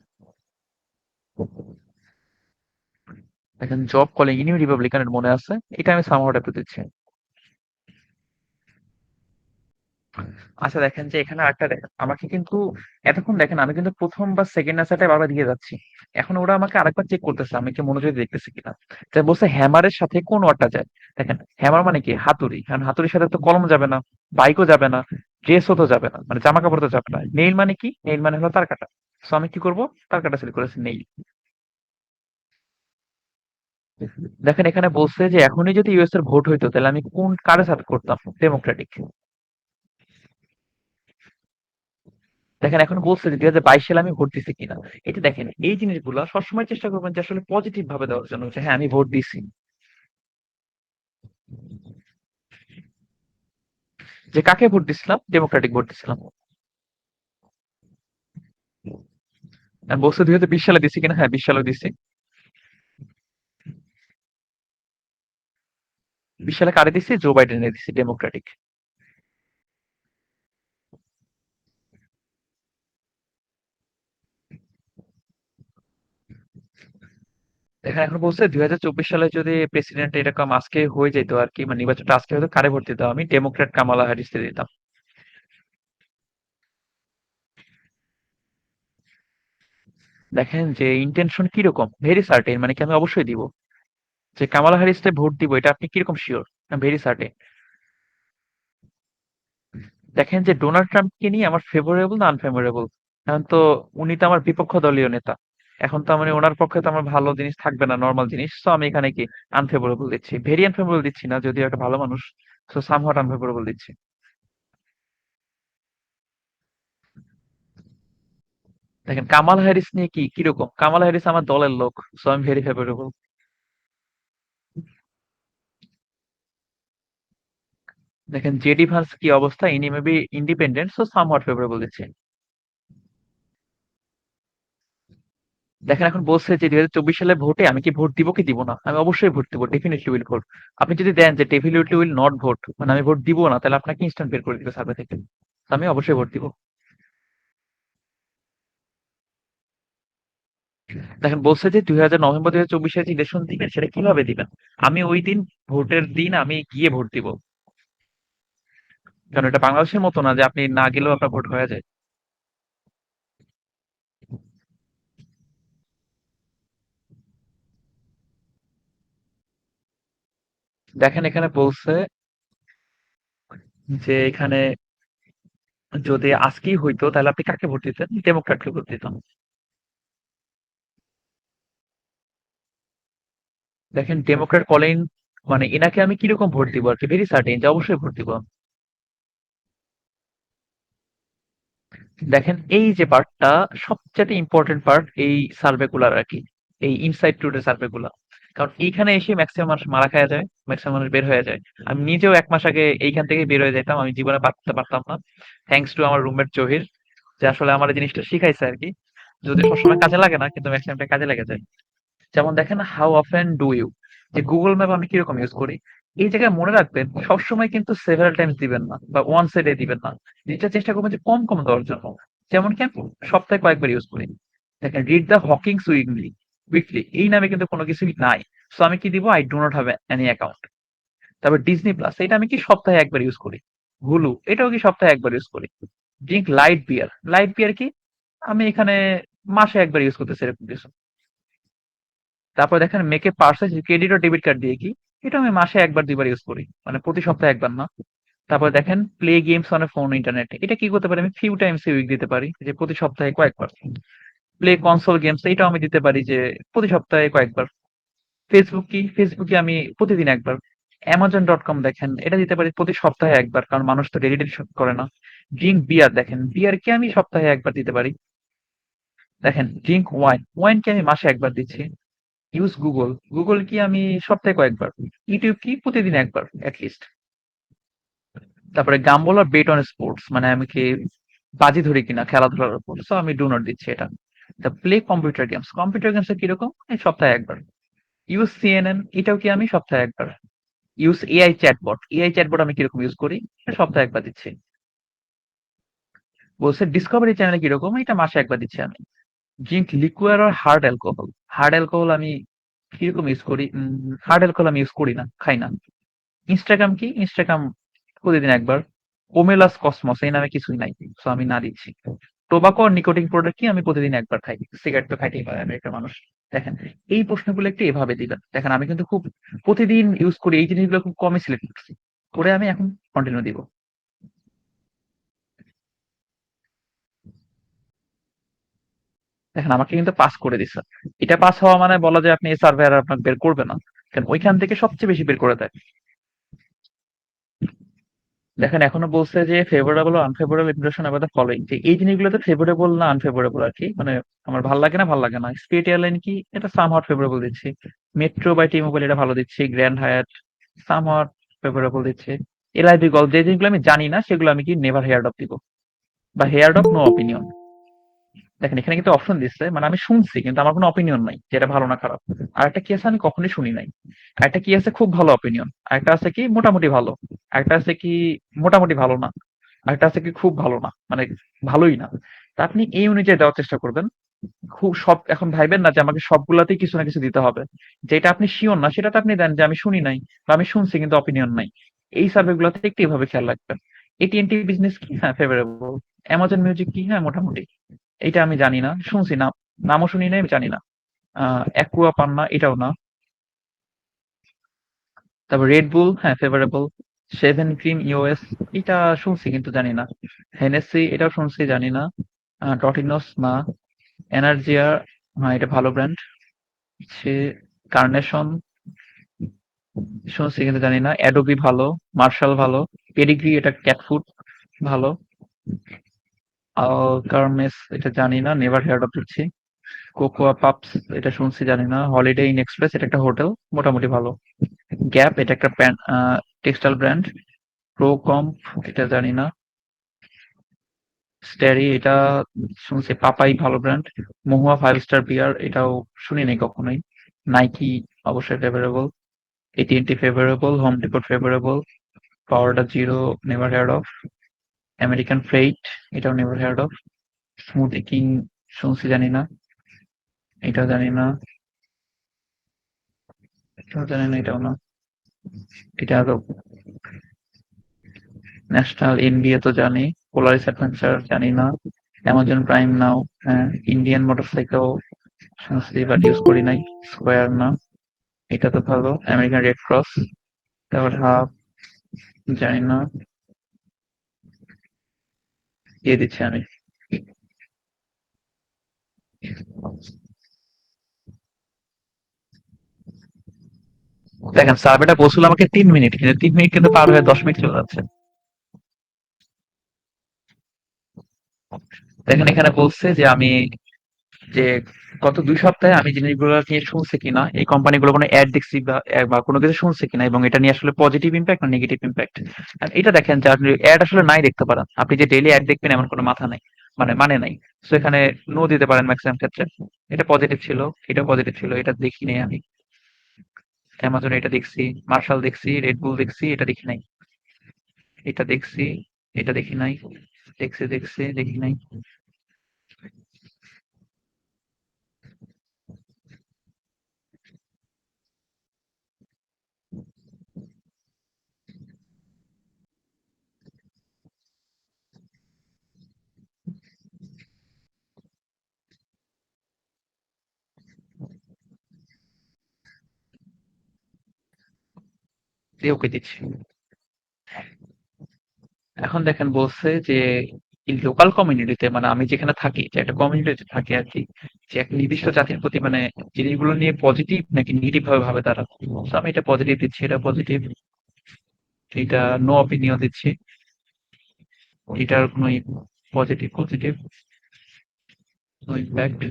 দেখেন জব কলিং ইনিও রিপাবলিকানের মনে আছে, এটা আমি সামহাও একটু দিচ্ছি। আচ্ছা দেখেন যে এখানে আরেকটা দেখেন আমাকে কিন্তু এতক্ষণ দেখেন আমি কিন্তু প্রথম বা সেকেন্ড আনসারটা বারবার দিয়ে যাচ্ছি। এখন ওরা আমাকে আরেকবার চেক করতেছে আমি কি মনোযোগ দেখতেছি কিনা। তাই বলছে হ্যামারের সাথে কোন ওয়ার্ডটা যায়। দেখেন হ্যামার মানে কি হাতুড়ি, কারণ হাতুড়ির সাথে তো কলম যাবে না, বাইকও যাবে না, ড্রেসও তো যাবে না, মানে জামা কাপড় তো যাবে না। নেইল মানে কি? নেইল মানে হলো তার কাটা। সো আমি কি করবো, তার কাটা সিলেক্ট করেছি নেইল। দেখেন এখানে বলছে যে এখনই যদি ইউএস এর ভোট হইতো তাহলে আমি কোন কারে সাপোর্ট করতাম, ডেমোক্রেটিক। দেখেন এখন বলছে যে 2022 সালে আমি ভোট দিছি কিনা। এটা দেখেন এই জিনিসগুলা সবসময় চেষ্টা করবেন যে আসলে পজিটিভ ভাবে দেওয়ার জন্য, যে হ্যাঁ আমি ভোট দিছি। যে কাকে ভোট দিছিলাম, ডেমোক্রেটিক ভোট দিছিলাম। আর বলছে 2020 সালে দিছি কিনা, হ্যাঁ 20 সালে দিছি। 20 সালে কারে দিছি, জো বাইডেনে দিছি, ডেমোক্রেটিক। দেখেন এখন বলছে 2024 সালে যদি প্রেসিডেন্ট এরকম আজকে হয়ে যেত আর কি, মানে নির্বাচনটা আজকে হয়তো, কারে ভোট দিতাম আমি? ডেমোক্রেট কামালা হ্যারিসকে দিতাম। দেখেন যে ইন্টেনশন কিরকম, ভেরি সার্টেন, মানে কি আমি অবশ্যই দিব যে কামালা হ্যারিসকে ভোট দিব, এটা আপনি কিরকম শিওর? Very certain. দেখেন যে ডোনাল্ড ট্রাম্পকে নিয়ে আমার ফেভারেবল না আনফেভারেবল, এখন তো উনি তো আমার বিপক্ষ দলীয় নেতা, এখন তো মানে ওনার পক্ষে তো আমার ভালো জিনিস থাকবে না, নর্মাল জিনিস, তো আমি এখানে কি আনফেভারেবল দিচ্ছি, ভেরি আনফেভারেবল দিচ্ছি না, যদিও একটা ভালো মানুষ, তো সামহাট আনফেভারেবল দিচ্ছি। দেখেন কামাল হ্যারিস নিয়ে কি কিরকম, কামাল হ্যারিস আমার দলের লোক, সো আমি ভেরি ফেভারেবল। দেখেন জেডি ভান্স কি অবস্থা, ইনি maybe independent, so somewhat favourable দিচ্ছি। দেখেন এখন বলছে যে 2024 সালে ভোটে আমি কি ভোট দিব কি দিব না, আমি অবশ্যই ভোট দিব, ডেফিনেটলি উইল ভোট। আপনি যদি দেন যে ডেফিনেটলি উইল নট ভোট, মানে আমি ভোট দিব না, তাহলে আপনাকে ইনস্ট্যান্ট বের করে দিবে সার্ভে থেকে, তো আমি অবশ্যই ভোট দিব। দেখেন বলছে যে 2000 নভেম্বর 2024 যে ইলেকশন দিবেন সেটা কিভাবে দিবেন, আমি ওই দিন, ভোটের দিন আমি গিয়ে ভোট দিব, কারণ এটা বাংলাদেশের মতো না যে আপনি না গেলেও আপনার ভোট হয়ে যায়। দেখেন এখানে বলছে যে এখানে যদি আজকেই হইতো তাহলে আপনি কাকে ভোট দিতেন? ডেমোক্র্যাটকে ভোট দিতাম। দেখেন ডেমোক্র্যাট কলিন, মানে এনাকে আমি কিরকম ভোট দিব আর কি, ভেরি সার্টেন যে অবশ্যই ভোট দিব। দেখেন এই যে পার্টটা সবচেয়ে ইম্পর্টেন্ট পার্ট এই সার্ভে গুলার আর কি, এই ইনসাইড টুডে সার্ভে গুলা, কারণ এইখানে এসে ম্যাক্সিমাম মানুষ মারা খাওয়া যায়, ম্যাক্সিমাম মানুষ বের হয়ে যায়। আমি নিজেও 1 মাস আগে এইখান থেকে বের হয়ে যেতাম, আমি জীবনে ভাবতে পারতাম না, থ্যাঙ্কস টু আমার রুমমেট জহির, যে আসলে আমার এই জিনিসটা শিখাইছে আর কি, যদি সবসময় কাজে লাগে না কিন্তু ম্যাক্সিমাম কাজে লেগে যায়। যেমন দেখেন হাউ অফেন ডু ইউ, যে গুগল ম্যাপ আমি কিরকম ইউজ করি, এই জায়গায় মনে রাখবেন সবসময় কিন্তু সেভারাল টাইমস দিবেন না বা ওয়ান সাইডে দিবেন না, যেটা চেষ্টা করবেন যে কম কম দেওয়ার জন্য। যেমন কি আমি সপ্তাহে কয়েকবার ইউজ করি। দেখেন read the Hawkins weekly, weekly এই নামে কিন্তু কোনো কিছুই নাই, সো আমি কি দিব, I do not have any account. তারপর ডিজনি প্লাস, এটা আমি কি সপ্তাহে একবার ইউজ করি। হুলু, এটাও কি সপ্তাহে একবার ইউজ করি। ড্রিঙ্ক লাইট বিয়ার, লাইট বিয়ার কি আমি এখানে মাসে একবার ইউজ করতেছি এরকম কিছু। তারপর দেখেন মেকে পার্সেস ক্রেডিট ও ডেবিট কার্ড দিয়ে কি, এটা আমি মাসে একবার দুইবার ইউজ করি, মানে প্রতি সপ্তাহে একবার না। তারপর দেখেন play games on phone internet, এটা কি করতে পারি আমি ফিউ টাইমস উইক দিতে পারি, যে প্রতি সপ্তাহে কয়েকবার। প্লে কনসোল গেমস, এটাও আমি দিতে পারি যে প্রতি সপ্তাহে কয়েকবার। ফেসবুকে আমি প্রতিদিন একবার। Amazon.com দেখেন এটা দিতে পারি প্রতি সপ্তাহে একবার, কারণ মানুষ তো ডেলি ডেলি করে না। ড্রিঙ্ক বিয়ার, দেখেন বিয়ার কি আমি সপ্তাহে একবার দিতে পারি। দেখেন ড্রিঙ্ক ওয়াইন, ওয়াইন কি আমি মাসে একবার দিচ্ছি। ইউজ গুগল, গুগল কি আমি সপ্তাহে কয়েকবার। ইউটিউব কি প্রতিদিন একবার লিস্ট। তারপরে গাম্বল আর বেট অন স্পোর্টস, মানে আমি কি বাজি ধরি কিনা খেলাধুলার উপর, সো আমি ডু নট দিচ্ছি এটা। তা play computer games, computer games কিরকম, এই সপ্তাহে একবার। ইউজ সিএনএন, এটাও কি আমি সপ্তাহে একবার। Use AI chatbot, AI chatbot আমি কিরকম ইউজ করি, এটা সপ্তাহে একবার দিচ্ছি। বলছে ডিসকভারি চ্যানেল কিরকম, এটা মাসে একবার দিচ্ছি আমি। ড্রিঙ্ক লিকুয়ার আর হার্ড অ্যালকোহল, হার্ড অ্যালকোহল আমি কিরকম ইউজ করি, হার্ড অ্যালকোহল আমি ইউজ করি না, খাই না। ইনস্টাগ্রাম কি, ইনস্টাগ্রাম প্রতিদিন একবার। ওমেলাস কসমস, এই নামে কিছুই নাই, সো আমি না দিচ্ছি। টোবাকো আর নিকোটিন প্রোডাক্ট কি আমি প্রতিদিন একবার খাই, সিগারেট তো খাইতেই পারে না একটা মানুষ। দেখেন এই প্রশ্নগুলো একটু এভাবে দিবেন, দেখেন আমি কিন্তু খুব প্রতিদিন ইউজ করি এই জিনিসগুলো, খুব কমই সিলেক্ট করছি, করে আমি এখন কন্টিনিউ দিব। দেখেন আমাকে কিন্তু পাস করে দিচ্ছে, এটা পাস হওয়া মানে বলা যায় আপনি এই সার্ভে আর আপনাকে বের করবে না, কারণ ওইখান থেকে সবচেয়ে বেশি বের করে দেয়। দেখেন এখনো বলছে যে ফেভারেবল ও unfavourable impression about the following, যে এই জিনিসগুলোতে ফেভারেবল না আনফেভারেবল আর কি, মানে আমার ভালো লাগে না, ভালো লাগে না। স্পিরিট এয়ারলাইন কি, এটা সামহাট ফেভারেবল দিচ্ছি। মেট্রো বাই টি মোবাইল, এটা ভালো দিচ্ছি। গ্র্যান্ড হায়াত সামহাট ফেভারেবল দিচ্ছে। এলআইবি গল্ফ, যে জিনিসগুলো আমি জানি না সেগুলো আমি কি নেভার হেয়ার্ড অফ দিব, বা হেয়ার্ড অফ নো অপিনিয়ন। দেখেন এখানে কিন্তু অপশন দিচ্ছে, মানে আমি শুনছি কিন্তু আমার কোনো অপিনিয়ন নাই যেটা ভালো না খারাপ। আর একটা কি আছে আমি কখনোই শুনি নাই। একটা কি আছে খুব ভালো অপিনিয়ন, একটা আছে কি মোটামুটি ভালো, একটা আছে কি মোটামুটি ভালো না, একটা আছে কি খুব ভালো না, মানে ভালোই না। তা আপনি এই অনুযায়ী দেওয়ার চেষ্টা করবেন। খুব সব এখন ভাইবেন না যে আমাকে সবগুলাতেই কিছু না কিছু দিতে হবে। যেটা আপনি শিওর না সেটা তো আপনি দেন যে আমি শুনি নাই বা আমি শুনছি কিন্তু অপিনিয়ন নাই। এই সার্ভে গুলোতে একটু এভাবে খেয়াল রাখবেন। এটি বিজনেস কি? হ্যাঁ ফেভারেবল। অ্যামাজন মিউজিক কি? হ্যাঁ মোটামুটি। এইটা আমি জানি না, শুনছি না, নামও শুনি নাই, আমি জানি না। অ্যাকুয়া পান্না এটাও না। তারপর রেড বুল হ্যাঁ ফেভারেবল। সেভেন ক্রিম ইউএস এটা শুনছি কিন্তু জানি না। হেনেসি এটাও শুনছি জানি না। টটিনোস না। এনার্জিয়া হ্যাঁ এটা ভালো ব্র্যান্ড। সে কার্নেশন শুনছি কিন্তু জানি না। অ্যাডোবি ভালো। মার্শাল ভালো। পেডিগ্রি এটা ক্যাট ফুড ভালো। কার্মেস এটা জানি না, নেভার হেয়ার্ড অফ দিচ্ছি। কোকোয়া পাপস এটা শুনছি জানি না। হলিডে ইন এক্সপ্রেস এটা একটা হোটেল, মোটামুটি ভালো। গ্যাপ এটা একটা টেক্সটাইল ব্র্যান্ড। প্রো কম্প এটা জানি না। স্টেরি এটা শুনছি, পাপাই ভালো brand. Mahou five star beer এটাও শুনি নাই কখনোই। নাইকি অবশ্যই ফেভারেবল। এটি ফেভারেবল। Home Depot favourable. পাওয়ারটা zero never heard of. American Freight এটাও never heard of. Smoothie King শুনছি জানি না, এটাও জানি না, এটাও জানি না, এটাও না। এটা তো ন্যাশনাল এনবিএ তো জানি। পোলারিস অ্যাডভেঞ্চার জানি না। অ্যামাজন প্রাইম নাও হ্যাঁ। ইন্ডিয়ান মোটরসাইকেল শুনছি বাট ইউজ করি নাই। স্কোয়ার না, এটা তো ভালো। American red cross. তারপর হাব জানি না, দিয়ে দিচ্ছি আমি। দেখেন সার্ভেটা বলছিল আমাকে 3 মিনিট, কিন্তু 3 মিনিট কিন্তু পার হয়ে 10 মিনিট চলে যাচ্ছে। দেখেন এখানে বলছে যে আমি যে গত 2 সপ্তাহে আমি জিনিসগুলো নিয়ে শুনছি কিনা, এই কোম্পানিগুলো কোনো অ্যাড দেখছি বা কোনো কিছু শুনছি কিনা, এবং এটা নিয়ে আসলে পজিটিভ ইম্প্যাক্ট না নেগেটিভ ইম্প্যাক্ট। এটা দেখেন যে আপনি অ্যাড আসলে নাই দেখতে পারেন, আপনি যে ডেইলি অ্যাড দেখবেন এমন কোনো মাথা নাই, মানে নাই। তো এখানে নো দিতে পারেন ম্যাক্সিমাম ক্ষেত্রে। এটা পজিটিভ ছিল, এটা পজিটিভ ছিল, এটা দেখি নাই আমি। অ্যামাজন এটা দেখছি, মার্শাল দেখছি, রেড বুল দেখছি, এটা দেখি নাই। এটা দেখছি, এটা দেখি নাই। দেখছি দেখি নাই। দিয়ে ওকে দিচ্ছি। এখন দেখেন বলছে যে লোকাল কমিউনিটিতে, মানে আমি যেখানে থাকি, যে একটা কমিউনিটিতে থাকি আর কি, যে একটা নির্দিষ্ট জাতির প্রতি মানে জিনিসগুলো নিয়ে পজিটিভ নাকি নেগেটিভ ভাবে ভাবে তারা। তো আমি এটা পজিটিভ দিচ্ছি, এটা পজিটিভ। এটা নো অপিনিয়ন দিচ্ছি, এটার কোনো পজিটিভ পজিটিভ নো ইম্প্যাক্ট।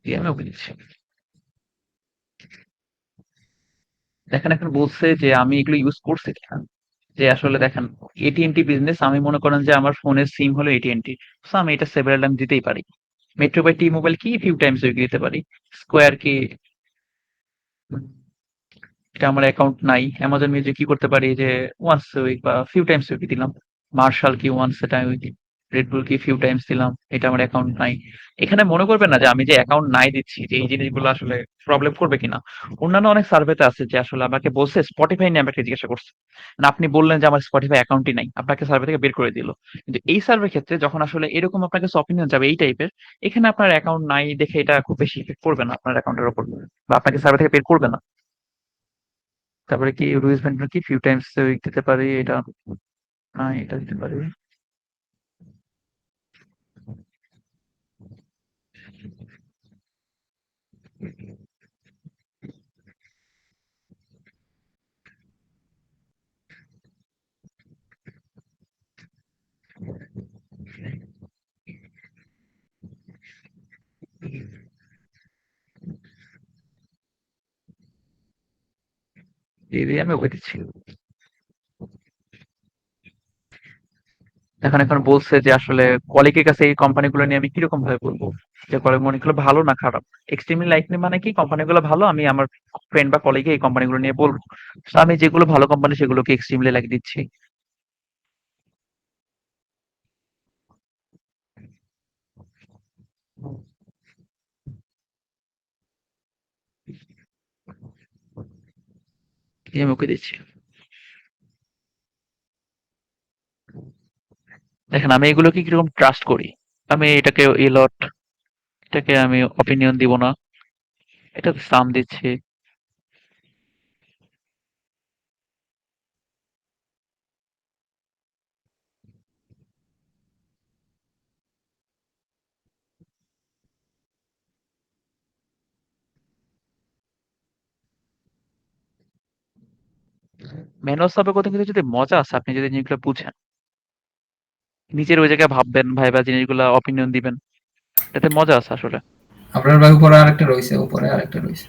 দিয়ে আমি ওকে দিচ্ছি। দেখেন এখন বলছে যে আমি এগুলো ইউজ করছি কিনা। যে আসলে দেখেন এটিএনটি বিজনেস, আমি মনে করেন যে আমার ফোনের সিম হলো এটিএনটি, তো আমি এটা সেভারাল টাইম দিতেই পারি। মেট্রো বাই টি মোবাইল কি ফিউ টাইমস দিতে পারি। স্কোয়ার কি, এটা আমার অ্যাকাউন্ট নাই। অ্যামাজন মিউজিক কি করতে পারি যে ওয়ান্স উইক বা ফিউ টাইমস উইক দিলাম। মার্শাল কি once a time week. Red Bull কি ফিউ টাইমস দিলাম, এটা আমার অ্যাকাউন্ট নাই। এখানে মনে করবেন না যে আমি যে অ্যাকাউন্ট নাই দিচ্ছি যে এই জিনিসগুলো আসলে প্রবলেম করবে কিনা। অন্যান্য অনেক সার্ভেতে আছে যে আসলে আমাকে বলছে স্পটিফাই নিয়ে আমাকে জিজ্ঞাসা করছে, না আপনি বললেন যে আমার স্পটিফাই অ্যাকাউন্টই নাই, আপনাকে সার্ভে থেকে বের করে দিল। কিন্তু এই সার্ভে ক্ষেত্রে যখন আসলে এরকম আপনার কাছে অপিনিয়ন যাবে এই টাইপের, এখানে আপনার অ্যাকাউন্ট নাই দেখে এটা খুব বেশি ইফেক্ট করবে না আপনার অ্যাকাউন্টের উপর, বা আপনাকে সার্ভে থেকে বের করবে না। তারপরে কি লুইস ভ্যান্টন কি ফিউ টাইমস উইক দিতে পারি, এটা না, এটা দিতে পারি। দিয়ে আমি ওকে দিচ্ছি। এখন বলছে যে আসলে কলিগের কাছে এই কোম্পানিগুলো নিয়ে আমি কিরকম ভাবে বলবো, যে কোম্পানিগুলো ভালো না খারাপ। এক্সট্রিমলি লাইকলি মানে কি, কোম্পানিগুলো ভালো, আমি আমার ফ্রেন্ড বা কলিগে এই কোম্পানিগুলো নিয়ে বলবো। তো আমি যেগুলো ভালো কোম্পানি সেগুলোকে এক্সট্রিমলি লাইক দিচ্ছি। দিয়ে আমি ওকে দিচ্ছি। দেখেন আমি এগুলোকে কিরকম ট্রাস্ট করি। আমি এটাকে এলট, এটাকে আমি অপিনিয়ন দিব না, এটাতে সাম দিচ্ছি। ম্যানুয়াল সাবের কথা কিন্তু যদি মজা আছে, আপনি যদি জিনিসগুলো বুঝেন, নিজের ওই জায়গায় ভাববেন, ভাইবা জিনিসগুলা অপিনিয়ন দিবেন, এটাতে মজা আছে আসলে। আপনার ভাই উপরে আরেকটা রয়েছে, উপরে আরেকটা রয়েছে।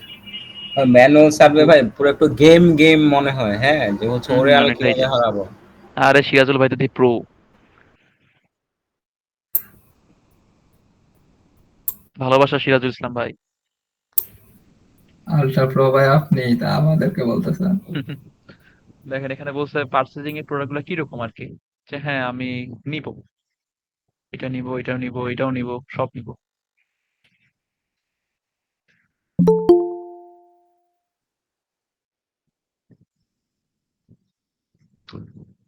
ম্যানুয়াল সার্ভে ভাই পুরো একটু গেম গেম মনে হয়, হ্যাঁ, যে হচ্ছে হুম ওরে হুম, আমি অনেকটাই কিভাবে যে। হারাবো। আরে সিরাজুল ভাই তো প্রো, ভালোবাসা সিরাজুল ইসলাম ভাই। আলট্রা প্রো ভাই আপনি, তা আমাদেরকে বলতেছেন? দেখেন এখানে বলছে পার্চেজিং এর প্রোডাক্ট গুলো কিরকম আর কি, যে হ্যাঁ আমি নিব, এটা নিব, এটাও নিব, এটাও নিব, সব নিব।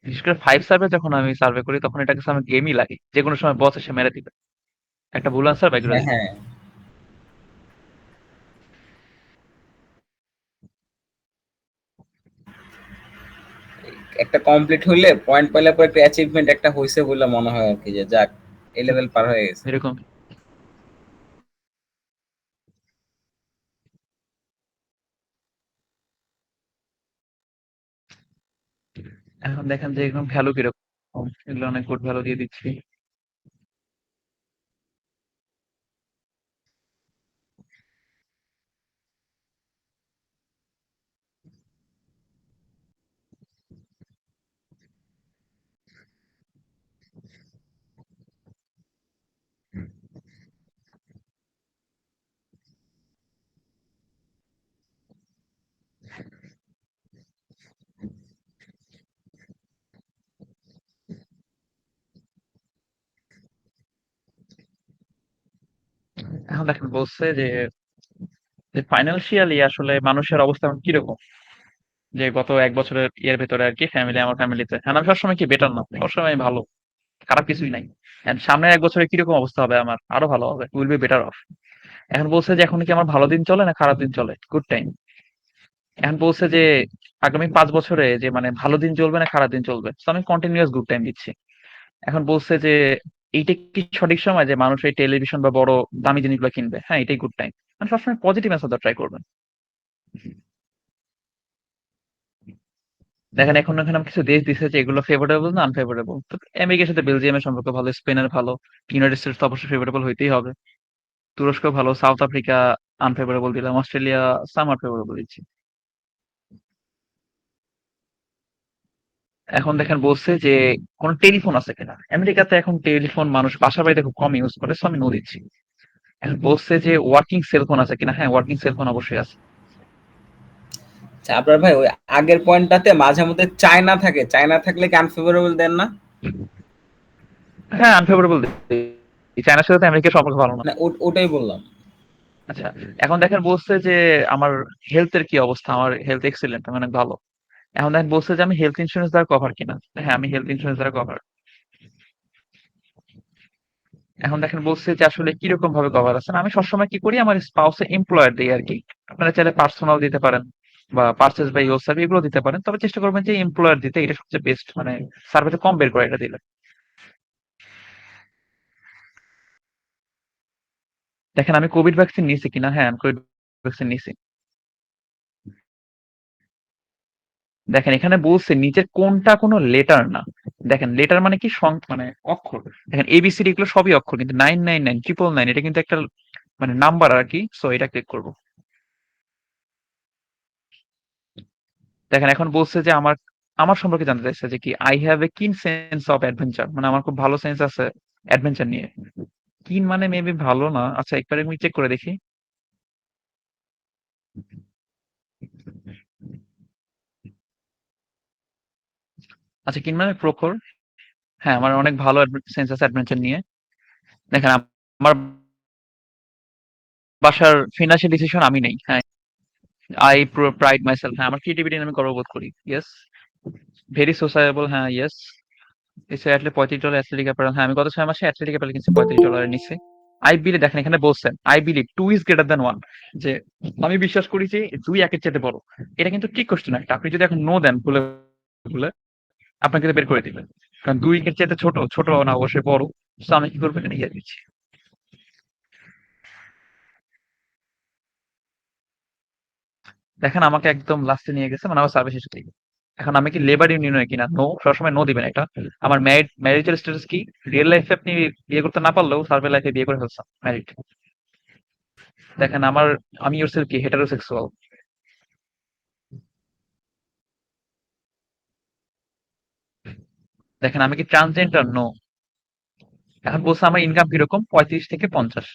বিশেষ করে 5 সার্ভে যখন আমি সার্ভে করি তখন এটা কাছে আমার গেমই লাগে, যে কোনো সময় বস এসে মেরে দিবে, একটা ভুল আনসার বাই করে হ্যাঁ দিবে। হ্যাঁ, একটা কমপ্লিট হইলে পয়েন্ট পাইলে পর একটা অ্যাচিভমেন্ট একটা হইছে বলে মনে হয় আর কি, যে যাক এই লেভেল পার হয়ে গেছে। এরকম। এখন দেখেন যে এরকম ভ্যালু কিরকম, এগুলো অনেক গুড ভ্যালু দিয়ে দিচ্ছি। এখন দেখেন বলছে যে ফাইন্যান্সিয়ালি আসলে মানুষের অবস্থা এখন কিরকম, যে গত 1 বছরের ইয়ের ভেতরে আর কি ফ্যামিলি, আমার ফ্যামিলিতে হ্যাঁ আমি সবসময় কি বেটার না, সবসময় ভালো, খারাপ কিছুই নাই। এন্ড সামনের 1 বছরে কিরকম অবস্থা হবে, আমার আরো ভালো হবে, উইল বি বেটার অফ। এখন বলছে যে এখন কি আমার ভালো দিন চলে না খারাপ দিন চলে, গুড টাইম। এখন বলছে যে আগামী 5 বছরে যে মানে ভালো দিন চলবে না খারাপ দিন চলবে, তো আমি কন্টিনিউয়াস গুড টাইম দিচ্ছি। এখন বলছে যে এইটা কি সঠিক সময় যে মানুষ এই টেলিভিশন বা বড় দামি জিনিসগুলো কিনবে, হ্যাঁ এটাই গুড টাইম। মানে সবসময় পজিটিভ অ্যান্সার ট্রাই করবেন। দেখেন এখন এখানে আমি কিছু দেশ দিছে যে এগুলো ফেভারেবল না আনফেভারেবল। তো আমেরিকার সাথে বেলজিয়ামের সম্পর্ক ভালো, স্পেনের ভালো, ইউনাইটেড স্টেটস তো অবশ্যই ফেভারেবল হইতেই হবে, তুরস্ক ভালো, সাউথ আফ্রিকা আনফেভারেবল দিলাম, অস্ট্রেলিয়া সামার ফেভারেবল দিচ্ছি। এখন দেখেন বলছে যে কোন টেলিফোন আছে কিনা, আমেরিকাতে এখন টেলিফোন মানুষ বাসা বাড়িতে খুব কম ইউজ করে, সো আমি নো দিচ্ছি। এখন বলছে যে ওয়ার্কিং সেলফোন আছে কিনা, হ্যাঁ ওয়ার্কিং সেলফোন অবশ্যই আছে। আচ্ছা আপনার ভাই ওই আগের পয়েন্টটাতে মাঝে মধ্যে চায়না থাকে, চায়না থাকলে কি আনফেভারেবল দেন না? হ্যাঁ আনফেভারেবল চায়নার সাথে তো আমেরিকার সম্পর্ক ভালো না। মানে ওটাই বললাম। আচ্ছা এখন দেখেন বলছে যে আমার হেলথ এর কি অবস্থা, আমার হেলথ এক্সিলেন্ট, আমি অনেক ভালো। এখন দেখেন বলছে যে আমি হেলথ ইন্স্যুরেন্স দ্বারা কভার কিনা, হ্যাঁ আমি হেলথ ইন্স্যুরেন্স দ্বারা কভার। এখন দেখেন বলছে যে আসলে কিরকম ভাবে কভার আছে, আমি সবসময় কি করি আমার স্পাউসে এমপ্লয়ার দিই আর কি। আপনারা চাইলে পার্সোনাল দিতে পারেন বা পার্চেস বাই ইয়োরসেলফ এগুলো দিতে পারেন, তবে চেষ্টা করবেন যে এমপ্লয়ার দিতে, এটা সবচেয়ে বেস্ট, মানে সার্ভিসে কম বের করে এটা দিলে। দেখেন আমি কোভিড ভ্যাকসিন নিয়েছি কিনা, হ্যাঁ আমি কোভিড ভ্যাকসিন নিয়েছি। দেখেন এখানে বলছে নিচের কোনটা কোনো লেটার না। দেখেন লেটার মানে কি, মানে অক্ষর। দেখেন এবিসিডি এগুলো সবই অক্ষর, কিন্তু 999 999 এটা কিন্তু একটা মানে নাম্বার আর কি, সো এটা ক্লিক করবো। দেখেন এখন বলছে যে আমার আমার সম্পর্কে জানতে চাইছে যে কি আই হ্যাভ এ কিন সেন্স অফ অ্যাডভেঞ্চার, মানে আমার খুব ভালো সেন্স আছে অ্যাডভেঞ্চার নিয়ে। কিন মানে মেবি ভালো না, আচ্ছা একবার আমি চেক করে দেখি। আচ্ছা কিন মানে প্রখর। হ্যাঁ আমার অনেক ভালো সেন্স আছে অ্যাডভেঞ্চার নিয়ে। দেখেন আমার বাসার ফিনান্সিয়াল ডিসিশন আমি নেই, হ্যাঁ আই প্রাইড মাই সেলফ, হ্যাঁ আমার ক্রিয়েটিভিটি আমি গর্ববোধ করি, ইয়েস। ভেরি সোসাইবল, হ্যাঁ ইয়েস। এসে $35 অ্যাথলেটিক অ্যাপারেল, হ্যাঁ আমি গত 6 মাসে অ্যাথলেটিক অ্যাপারেল কিনছি $35 নিচে। আই বিলিভ, দেখেন এখানে বলছেন I believe 2 is greater than 1, যে আমি বিশ্বাস করি যে 2 একের চাইতে বড়। এটা কিন্তু ঠিক কোশ্চেন একটা, আপনি যদি এখন নো দেন ভুলে ভুলে আপনাকে তো বের করে দিবেন, কারণ 2 এর চাইতে ছোট ছোট না অবশ্যই বড়। তো আমি কি করবো, এখানে ইয়ে দিচ্ছি। দেখেন আমাকে একদম লাস্টে নিয়ে গেছে, মানে আমার সার্ভিস শেষ দিকে। এখন আমি কি লেবার ইউনিয়নে কিনা, নো, সবসময় নো দিবেন এটা। আমার ম্যারিটাল স্ট্যাটাস কি, রিয়েল লাইফে আপনি বিয়ে করতে না পারলেও সার্ভে লাইফে বিয়ে করে ফেলছেন, ম্যারিড। দেখেন আমি ইয়োরসেলফ কি হেটারোসেক্সুয়াল। দেখেন আমি কি ট্রান্সজেন্ডার, নো। এখন বলছে আমার ইনকাম কিরকম, 35 থেকে 50।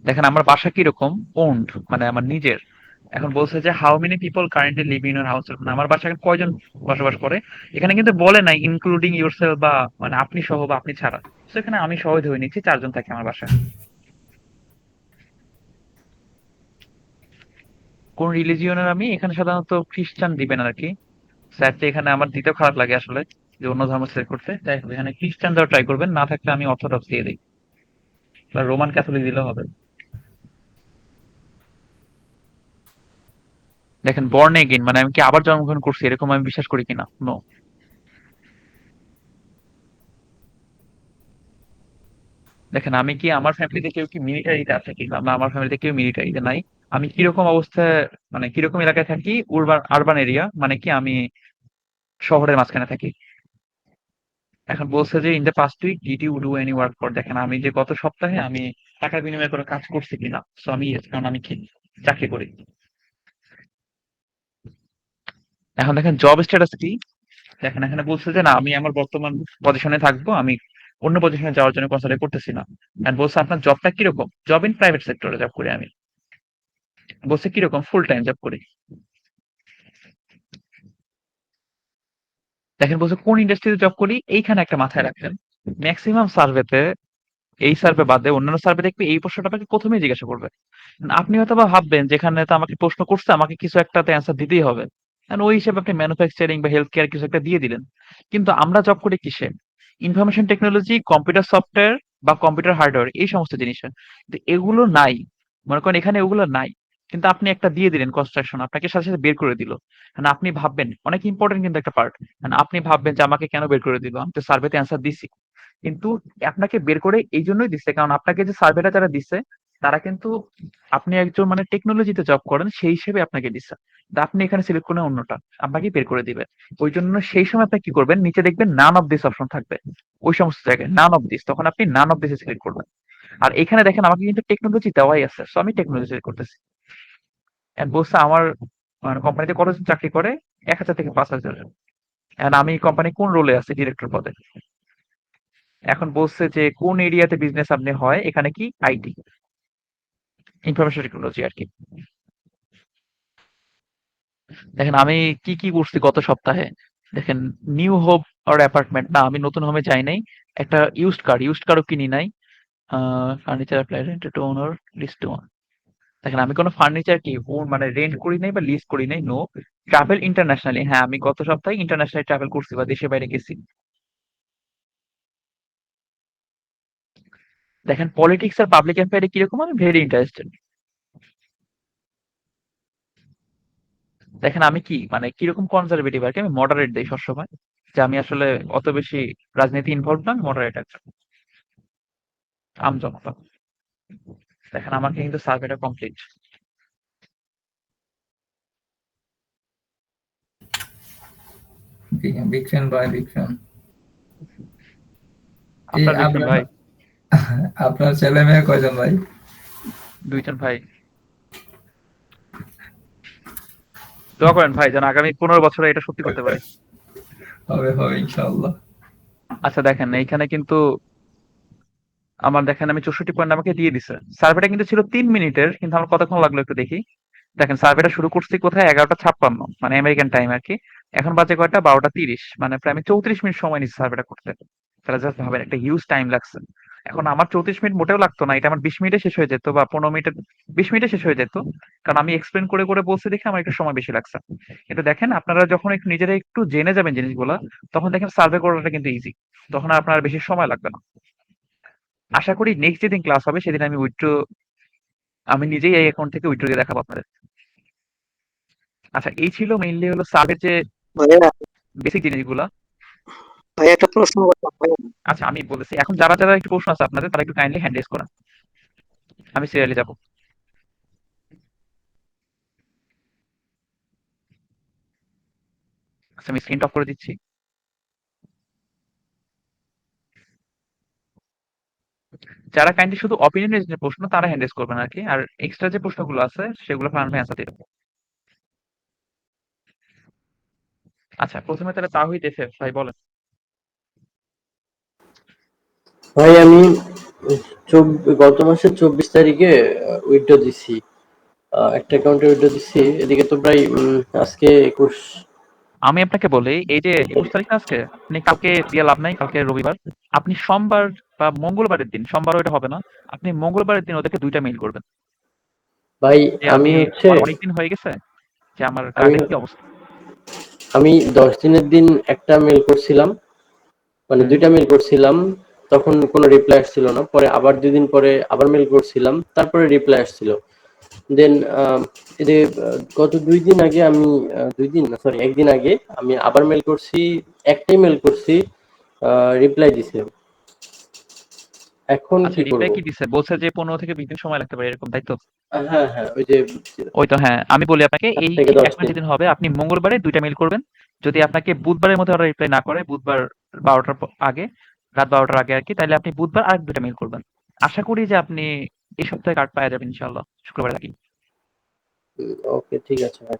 দেখেন আমার বাসা কিরকম, ওন্ড, মানে আমার নিজের। এখন বলছে যে how many people currently live in your house, মানে আমার বাসায় এখন কয়জন বসবাস করে। এখানে কিন্তু বলে নাই ইনক্লুডিং ইউরসেলফ বা মানে আপনি সহ বা আপনি ছাড়া। তো এখানে আমি সহ ধরে নিচ্ছি 4 জন থাকে আমার বাসায়। কোন রিলিজিয়নের আমি, এখানে সাধারণত খ্রিস্টান দিবেন আর কি। স্যারটি এখানে আমার দিতেও খারাপ লাগে আসলে যে অন্য ধর্ম সিলেক্ট করতে, তাই এখানে খ্রিস্টান দেওয়া ট্রাই করবেন, না থাকলে আমি অর্থোডক্স দিয়ে দিই বা রোমান ক্যাথলিক দিলেও হবে। দেখেন বর্ন এগেইন, মানে আমি কি আবার জন্মগ্রহণ করছি এরকম আমি বিশ্বাস করি কিনা, নো। দেখেন আমি কি আমার ফ্যামিলিতে কেউ কি মিলিটারিতে আছে কি, না আমার ফ্যামিলিতে কেউ মিলিটারিতে নাই। আমি কিরকম অবস্থায়, মানে কিরকম এলাকায় থাকি, আরবান এরিয়া, মানে কি আমি শহরের মাঝখানে থাকি। এখন বলছে যে in the past week did you do any work for, দেখেন আমি যে গত সপ্তাহে আমি টাকার বিনিময়ে কোনো কাজ করছি কিনা, সো আমি yes, কারণ আমি কি চাকরি করি। এখন দেখেন জব স্ট্যাটাস কি, দেখেন এখানে বলছে যে না আমি আমার বর্তমান পজিশনে থাকবো, আমি অন্য পজিশনে যাওয়ার জন্য কনসিডার করতেছি না। এন্ড বলছে আপনার জবটা কিরকম, জব ইন প্রাইভেট সেক্টরে জব করি আমি। বলছে কিরকম, ফুল টাইম জব করি। দেখেন বলছে কোন ইন্ডাস্ট্রিতে জব করি, এইখানে একটা মাথায় রাখেন। ম্যাক্সিমাম সার্ভেতে, এই সার্ভে বাদে অন্যান্য সার্ভে দেখবে এই প্রশ্নটা আপনাকে প্রথমেই জিজ্ঞাসা করবে। আপনি হয়তো বা ভাববেন যেখানে তো আমাকে প্রশ্ন করছে আমাকে কিছু একটাতে অ্যান্সার দিতেই হবে, কারণ ওই হিসেবে আপনি ম্যানুফ্যাকচারিং বা হেলথ কেয়ার কিছু একটা দিয়ে দিলেন। কিন্তু আমরা জব করি কিসে, ইনফরমেশন টেকনোলজি, কম্পিউটার সফটওয়্যার বা কম্পিউটার হার্ডওয়্যার, এই সমস্ত জিনিসে। কিন্তু এগুলো নাই, মনে করেন এখানে ওগুলো নাই। কিন্তু আপনি একটা দিয়ে দিলেন কনস্ট্রাকশন, আপনাকে সাথে সাথে বের করে দিল। মানে আপনি ভাববেন অনেক ইম্পর্টেন্ট কিন্তু একটা পার্ট, মানে আপনি ভাববেন যে আমাকে কেন বের করে দিল, আমি তো সার্ভেতে অ্যান্সার দিছি। কিন্তু আপনাকে বের করে এই জন্যই দিচ্ছে, কারণ আপনাকে যে সার্ভেটা যারা দিচ্ছে তারা কিন্তু, আপনি একজন মানে টেকনোলজিতে জব করেন সেই হিসেবে আপনাকে দিচ্ছে। তা আপনি এখানে সিলেক্ট করেন অন্যটা, আপনাকে বের করে দিবে। ওই জন্য সেই সময় আপনি কি করবেন, নিচে দেখবেন নান অফ দিস অপশন থাকবে, ওই সমস্ত জায়গায় নান অফ দিস, তখন আপনি নান অফ দিস সিলেক্ট করবেন। আর এখানে দেখেন আমাকে কিন্তু টেকনোলজি দেওয়াই আছে, সো আমি টেকনোলজি সিলেক্ট করতেছি। এন্ড বলছে আমার মানে কোম্পানিতে কতজন চাকরি করে, 1,000 থেকে 5,000। এন্ড আমি কোম্পানি কোন রোলে আছি, ডিরেক্টর পদে। এখন বলছে যে কোন এরিয়াতে বিজনেস আপনি হয়, এখানে কি আইটি, ইনফরমেশন টেকনোলজি আর কি। দেখেন আমি কি কি করছি গত সপ্তাহে। দেখেন নিউ হোপ আর অ্যাপার্টমেন্ট, না আমি নতুন হোমে যাই নাই। একটা ইউজড কারও কিনি নাই। ফার্নিচার অ্যাপ্লাই রেন্ট টু ওনার লিস্ট টু ওয়ান। দেখেন আমি কোনো ফার্নিচার কি মানে রেন্ট করি নাই বা লিজ করি নাই, নো। ট্রাভেল ইন্টারন্যাশনালি, হ্যাঁ আমি গত সপ্তাহে ইন্টারন্যাশনালি ট্রাভেল করছি বা দেশের বাইরে গেছি। দেখেন পলিটিক্স আর পাবলিক অ্যাফেয়ারে কিরকম, আমি ভেরি ইন্টারেস্টেড। দেখেন আমি কি মানে কিরকম কনজারভেটিভ আর কি, আমি মডারেট দেই সবসময়, যে আমি আসলে অত বেশি রাজনীতি ইনভলভ না, আমি মডারেট একজন আমজনতা। দেখেন আমাকে কিন্তু সার্ভেটা কমপ্লিট। বিগ ফ্যান ভাই, বিগ ফ্যান। এই আপনার দেখুন আপনার ভাই, আপনার ছেলে মেয়ে কয়জন ভাই? দুইজন ভাই। দোয়া করেন ভাই যেন আগামী 15 বছরে এটা সত্যি করতে পারি। হবে হবে ইনশাআল্লাহ। আচ্ছা দেখেন এইখানে কিন্তু আমার দেখেন আমি 64 পয়েন্ট আমাকে দিয়ে দিছে। সার্ভেটা কিন্তু ছিল 3 মিনিটের, কিন্তু আমার কতক্ষণ লাগলো একটু দেখি। দেখেন সার্ভেটা শুরু করছি কোথায় 11টা 56, মানে আমেরিকান টাইম আর কি। এখন বাজে কয়টা 12টা 30, মানে প্রায় আমি 34 মিনিট সময় নিচ্ছি সার্ভেটা করতে। তাহলে জাস্ট ভাবেন একটা হিউজ টাইম লাগছে। এখন আমার 34 মিনিট মোটেও লাগতো না, এটা আমার 20 মিনিটে শেষ হয়ে যেত বা 15 মিনিটে, 20 মিনিটে শেষ হয়ে যেত। কারণ আমি এক্সপ্লেন করে করে বলছি দেখে আমার একটু সময় বেশি লাগছে। কিন্তু দেখেন আপনারা যখন একটু নিজেরা একটু জেনে যাবেন জিনিসগুলা, তখন দেখেন সার্ভে করাটা কিন্তু ইজি, তখন আর আপনার বেশি সময় লাগবে না। আশা করি নেক্সট যেদিন ক্লাস হবে সেদিন আমি আমি নিজেই এই অ্যাকাউন্ট থেকে উইথড্র দিয়ে দেখাবো আপনাদের। আচ্ছা এই ছিল মেইনলি হলো সাবের যে ভাইয়া বেসিক জিনিসগুলা। ভাইয়া একটা প্রশ্ন করতাম ভাইয়া। আচ্ছা আমি বলেছি, এখন যারা যারা একটু প্রশ্ন আছে আপনাদের তারা একটু কাইন্ডলি হ্যান্ড রেজ করেন, আমি সিরিয়ালি যাব। আচ্ছা আমি স্ক্রিন অফ করে দিচ্ছি। যারা কাইন্ডলি শুধু অপিনিয়নের যে প্রশ্ন তারা হ্যান্ড রেজ করবেন আর কি, আর এক্সট্রা যে প্রশ্নগুলো আছে সেগুলো ফান ভাই অ্যান্সার দিবেন। আচ্ছা প্রথমে তাহলে তাওহিদ এফএফ ভাই বলেন। ভাই আমি গত মাসের 24 তারিখে উইথড্র দিছি, একটা অ্যাকাউন্টে উইথড্র দিছি। এদিকে তো প্রায় আজকে 21। আমি আপনাকে বলি এই যে 21 তারিখ না আজকে, আপনি কালকে দিয়ে লাভ নাই, কালকে রবিবার। আপনি সোমবার বা মঙ্গলবারের দিন, সোমবার ওইটা হবে না, আপনি মঙ্গলবারের দিন ওদেরকে 2টা মেইল করবেন ভাই যে আমি আমি হচ্ছে আমার অনেকদিন হয়ে গেছে যে আমার আমি কার্ডের কি অবস্থা। আমি 10 দিনের দিন একটা মেল করছিলাম, মানে হুম। 2টা মেল করছিলাম, তখন কোনো রিপ্লাই আসছিল না। পরে আবার 2 দিন পরে আবার মেল করছিলাম, তারপরে রিপ্লাই আসছিল। দেন এদিকে গত 2 দিন আগে আমি 2 দিন না সরি 1 দিন আগে আমি আবার মেল করছি, একটাই মেল করছি, রিপ্লাই দিছে। এখন আচ্ছা কি করব? রিপ্লাই কি দিছে? বলছে যে 15 থেকে 20 দিন সময় লাগতে পারে এরকম, তাই তো? হ্যাঁ হ্যাঁ, ওই যে ওই তো হ্যাঁ, আমি বলি আপনাকে 7 এই থেকে 10 1 মাস দিন যেদিন হবে আপনি মঙ্গলবারে 2টা মেইল করবেন। যদি আপনাকে বুধবারের মধ্যে ওরা রিপ্লাই না করে, বুধবার 12টার আগে, রাত 12টার আগে আর কি, তাহলে আপনি বুধবার আর 2টা মেইল করবেন। আশা করি যে আপনি এই সপ্তাহে কার্ড পাওয়া যাবেন ইনশাআল্লাহ শুক্রবারের আগে। ওকে ঠিক আছে ভাই।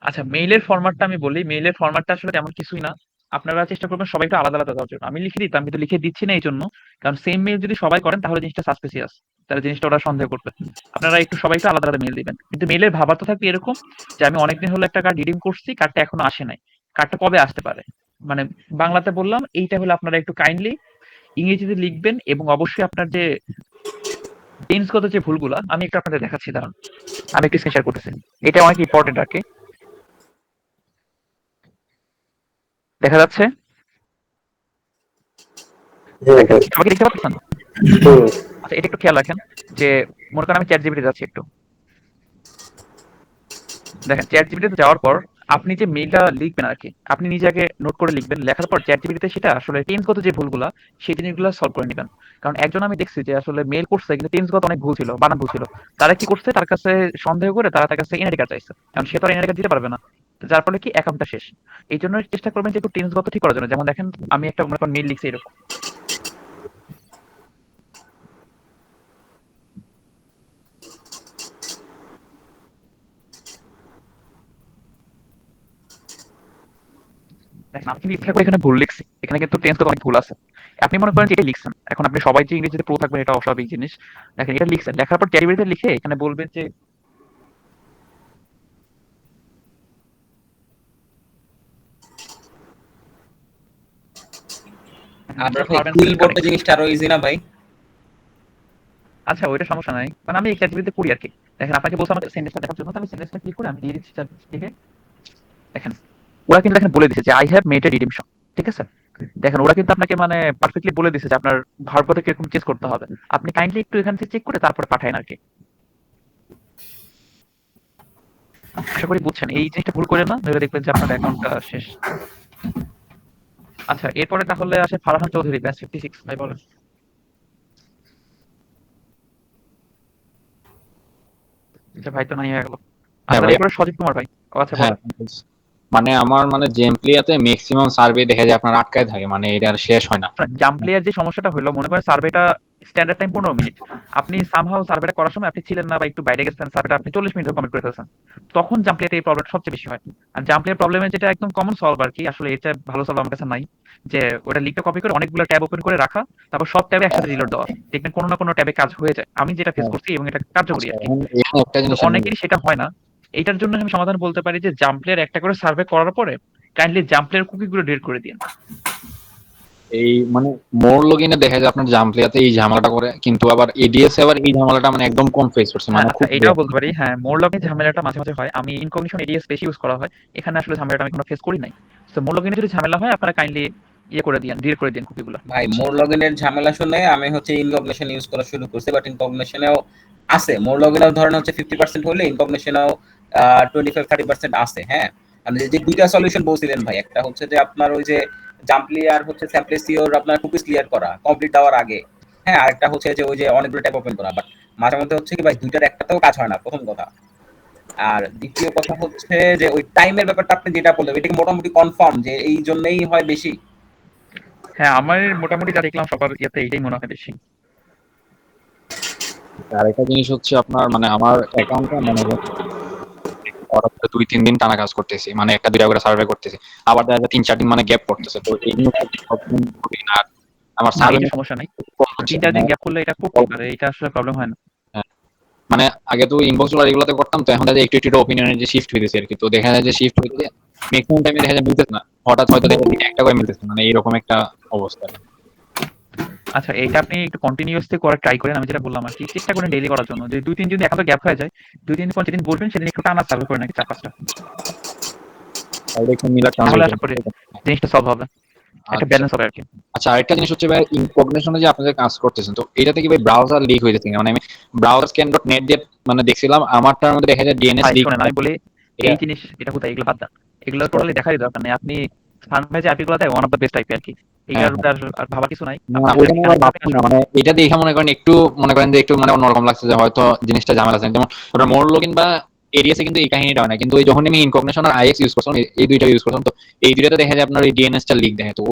আচ্ছা মেইলের ফরম্যাটটা আমি বলি, মেইলের ফরম্যাটটা আসলে তেমন কিছুই না। আপনারা চেষ্টা করবেন সবাই একটু আলাদা আলাদা দেওয়ার জন্য। আমি লিখে দিতাম কিন্তু লিখে দিচ্ছি না এই জন্য, কারণ সেম মেইল যদি সবাই করেন তাহলে জিনিসটা সাসপিসিয়াস, তাহলে জিনিসটা ওরা সন্দেহ করবে। আপনারা একটু সবাই একটু আলাদা আলাদা মেইল দিবেন, কিন্তু মেইলের ভাবার্থ থাকবে এরকম যে আমি অনেকদিন হলো একটা কার্ড রিডিম করছি, কার্ডটা এখনো আসে নাই, কার্ডটা কবে আসতে পারে। মানে বাংলাতে বললাম এইটা হলো আপনারা একটু কাইন্ডলি ইংরেজিতে লিখবেন, এবং অবশ্যই আপনার যে টেন্সগত যে ভুলগুলা আমি একটু আপনাদের দেখাচ্ছি, দাঁড়ান আমি একটু স্ক্রিন শেয়ার করতেছি। এটা অনেক ইম্পর্টেন্ট আর কি, দেখা যাচ্ছে? হ্যাঁ দেখেন ভাই। আমাকে দেখতে পাচ্ছেন? হুম, আচ্ছা এটা একটু খেয়াল রাখেন যে মনে করেন আমি চ্যাট জিপিটি যাচ্ছি একটু, দেখেন চ্যাট জিপিটিতে যাওয়ার পর আপনি যে মেইলটা লিখবেন আর কি, আপনি নিজে আগে নোট করে লিখবেন, লেখার পর চ্যাট জিপিটিতে সেটা আসলে টেন্সগত যে ভুলগুলা সেই জিনিসগুলো সলভ করে নেবেন। কারণ একজন আমি দেখছি যে আসলে মেইল করছে কিন্তু টেন্সগত অনেক ভুল ছিল, বানান ভুল ছিল। তারা কি করছে, তার কাছে সন্দেহ করে তারা তার কাছে এনআইডি কার্ড চাইছে, কারণ সে তো আর এনআইডি কার্ড দিতে পারবে না। যার ফলে কি অ্যাকাউন্টটা শেষ। এই জন্য চেষ্টা করবেন যে একটু টেন্সগত ঠিক করার জন্য। যেমন দেখেন আমি একটা মনে করেন মেইল লিখছি এরকম, দেখেন আপনি ইচ্ছা করে এখানে ভুল লিখছি, এখানে কিন্তু টেন্সগত অনেক ভুল আছে। আপনি মনে করেন যে এটা লিখছেন, এখন আপনি সবাই যে ইংরেজিতে প্রো থাকবেন এটা অস্বাভাবিক জিনিস। দেখেন এটা লিখছেন, লেখার পর চ্যাট লিখে এখানে বলবেন যে আমরা বুঝতে ভাই পারবেন কুইল স্পেলিংটা বোর্ডে নেই। জিনিসটা আরো ইজি না ভাই? আচ্ছা ওইটা সমস্যা নাই, মানে আমি চ্যাট জিপিটিতে করি আর কি। দেখেন আপনাকে বলছি আমাকে সেন্টেন্সটা দেখার জন্য, তো আমি সেন্টেন্সটা ক্লিক করে আমি দিয়ে দিচ্ছি চ্যাট লিখে। দেখেন ওরা কিন্তু দেখেন বলে দিছে যে I have made a redemption, ঠিক আছে? দেখেন ওরা কিন্তু আপনাকে মানে পারফেক্টলি বলে দিছে যে আপনার ভার্বটা কিরকম চেঞ্জ করতে হবে। আপনি কাইন্ডলি একটু এখান থেকে চেক করে তারপরে পাঠায়েন আর কি। আশা করি বুঝছেন, এই জিনিসটা ভুল করেন না, নইলে দেখবেন যে আপনার অ্যাকাউন্টটা শেষ। আচ্ছা এরপরে তাহলে আসে ফারহান চৌধুরী, ব্যাচ 56 ভাই বলেন। আচ্ছা ভাই তো নাই হয়ে গেল। আচ্ছা হ্যাঁ তাহলে ভাই। এরপরে সজীব কুমার ভাই। ও আচ্ছা হ্যাঁ বলেন। মানে আমার মানে জেমপ্লিয়াতে ম্যাক্সিমাম সার্ভে দেখা যায় আপনার আটকায় থাকে, মানে এটা আর শেষ হয় না। জাম্পলেয়ার যে সমস্যাটা হলো, মনে করেন সার্ভেটা স্ট্যান্ডার্ড টাইম 15 মিনিট, আপনি সামহাও সার্ভেটা করার সময় আপনি ছিলেন না বা একটু বাইরে গেছেন, সার্ভেটা আপনি 40 মিনিটে কমপ্লিট করে ফেলছেন, তখন জাম্পলেয়ার এই প্রবলেমটা সবচেয়ে বেশি হয়। আর জাম্পলেয়ার প্রবলেমের যেটা একদম কমন সলভ আর কি, আসলে এটা ভালো সলভ আমার কাছে নাই, যে ওটা লিঙ্কটা কপি করে অনেকগুলো ট্যাব ওপেন করে রাখা, তারপর সব ট্যাবে একসাথে রিলোড দেওয়া, দেখবেন কোনো না কোনো ট্যাবে কাজ হয়ে যায়। আমি যেটা ফেস করছি এবং এটা কার্যকরী আর কি। এখানে একটা কিন্তু জিনিস আমি অনেকেরই সেটা হয় না। এইটার জন্য আমি সমাধান বলতে পারি যে জাম্পলেয়ার একটা করে সার্ভে করার পরে কাইন্ডলি জাম্পলেয়ার কুকিগুলো ডিলিট করে দিন। এই মানে মোর লগইনে দেখা যায় আপনার জাম্পলিয়াতে এই ঝামেলাটা করে, কিন্তু আবার এডিএস আবার এই ঝামেলাটা মানে একদম কম ফেস করছে, মানে আচ্ছা, খুব এটাও বলতে পারি, হ্যাঁ, মোর লগইন ঝামেলাটা মাঝে মাঝে হয়। আমি ইনকগনিশন এডিএস বেশি ইউজ করা হয়, এখানে আসলে ঝামেলাটা আমি কোনো ফেস করি নাই। তো মোর লগইনে যদি ঝামেলা হয় আপনারা কাইন্ডলি ইয়ে করে দিন, ডিলিট করে দিন কুকিগুলো। ভাই মোর লগইনের ঝামেলা শুনে আমি হচ্ছে ইনকগনিশন ইউজ করা শুরু করছি, বাট ইনকগনিশনেও আছে, মোর লগইনেও ধরেন হচ্ছে 50% হলে ইনকগনিশনেও 25-30% আছে। হ্যাঁ, আপনি যে দুইটা সলিউশন বলছিলেন ভাই, একটা হচ্ছে যে আপনার ওই যে জাম্পলিয়ার হচ্ছে স্যাম্পলেসিওর আপনার কুকিজ ক্লিয়ার করা কমপ্লিট দেওয়ার আগে, হ্যাঁ, আরেকটা হচ্ছে যে ওই যে অনেকগুলো ট্যাব ওপেন করা। বাট মাঝে মধ্যে হচ্ছে কি ভাই দুইটার একটাতেও কাজ হয় না, প্রথম কথা। আর দ্বিতীয় কথা হচ্ছে যে ওই টাইমের ব্যাপারটা আপনি যেটা বললেন এটা কি মোটামুটি কনফার্ম যে এই জন্যই হয় বেশি? হ্যাঁ, আমার মোটামুটি যা দেখলাম সবার ইয়েতে এইটাই মনে হয় বেশি। আরেকটা জিনিস হচ্ছে আপনার মানে আমার অ্যাকাউন্টটা মানে হঠাৎ করে 2-3 দিন টানা কাজ করতেছি, মানে একটা দুইটা করে সার্ভে করতেছি, আবার দেখা যায় 3-4 দিন মানে গ্যাপ পড়তেছে। তো এই জিনিসটা আর আমার না, সার্ভে এটা সমস্যা নাই। 3-4 দিন গ্যাপ করলে এটা খুব পারে, এটা আসলে প্রবলেম হয় না। মানে আগে তো ইনবক্স গুলো রেগুলাতে করতাম, তো এখন দেখা যায় একটু একটু ওপিনিয়নের যে শিফট হইতেছে আর কি। তো দেখা যায় যে শিফট হইতে ম্যাক্সিমাম টাইমে দেখা যায় মিলতেছে না, হঠাৎ হয়তো দেখা যায় একটা করে মিলতেছে, মানে এইরকম একটা অবস্থা। আচ্ছা, এটা আপনি একটু কন্টিনিউয়াসলি করার ট্রাই করেন। আমি যেটা বললাম আর কি, চেষ্টা করেন ডেইলি করার জন্য। যে 2-3 দিন যদি একান্ত গ্যাপ হয়ে যায়, 2-3 দিন পর যেদিন বলবেন সেদিন একটু টানা সার্ভে করে নাকি 4-5টা, তাহলে একটু মিলার চান্স তাহলে আশা করি জিনিসটা সলভ হবে, একটা ব্যালেন্স হবে আর কি। আচ্ছা, আরেকটা জিনিস হচ্ছে ভাই, ইনকগনিশনে যে আপনাদের কাজ করতেছেন, তো এটাতে কি ভাই ব্রাউজার লিক হয়ে যাচ্ছে কিনা? মানে আমি browserscan.net দিয়ে মানে দেখছিলাম, আমারটার মধ্যে দেখা যায় ডিএনএস ভাই লিক। শোনেন, আমি বলি এই জিনিস এটা কোথায়, এগুলো বাদ দেন, এগুলো টোটালি দেখারই দরকার নেই। আপনি সানরাইজ আইপি গুলো one of the best IP আর কি, এইটার উপরে আর ভাবার কিছু নাই। মানে এটা দেখে মনে করেন একটু মনে করেন যে একটু মানে অন্যরকম লাগছে, যে হয়তো জিনিসটা ঝামেলা আছে। যেমন ওটা মোর লগইন বা এরিয়াসে কিন্তু এই কাহিনীটা হয় না, কিন্তু ওই যখন আমি ইনকগনিশন আর আইএক্স ইউজ করছিলাম, এই দুইটা ইউজ করছিলাম, তো এই দুইটাতে দেখা যায় আপনার এই ডিএনএস টা লিক দেখে। তো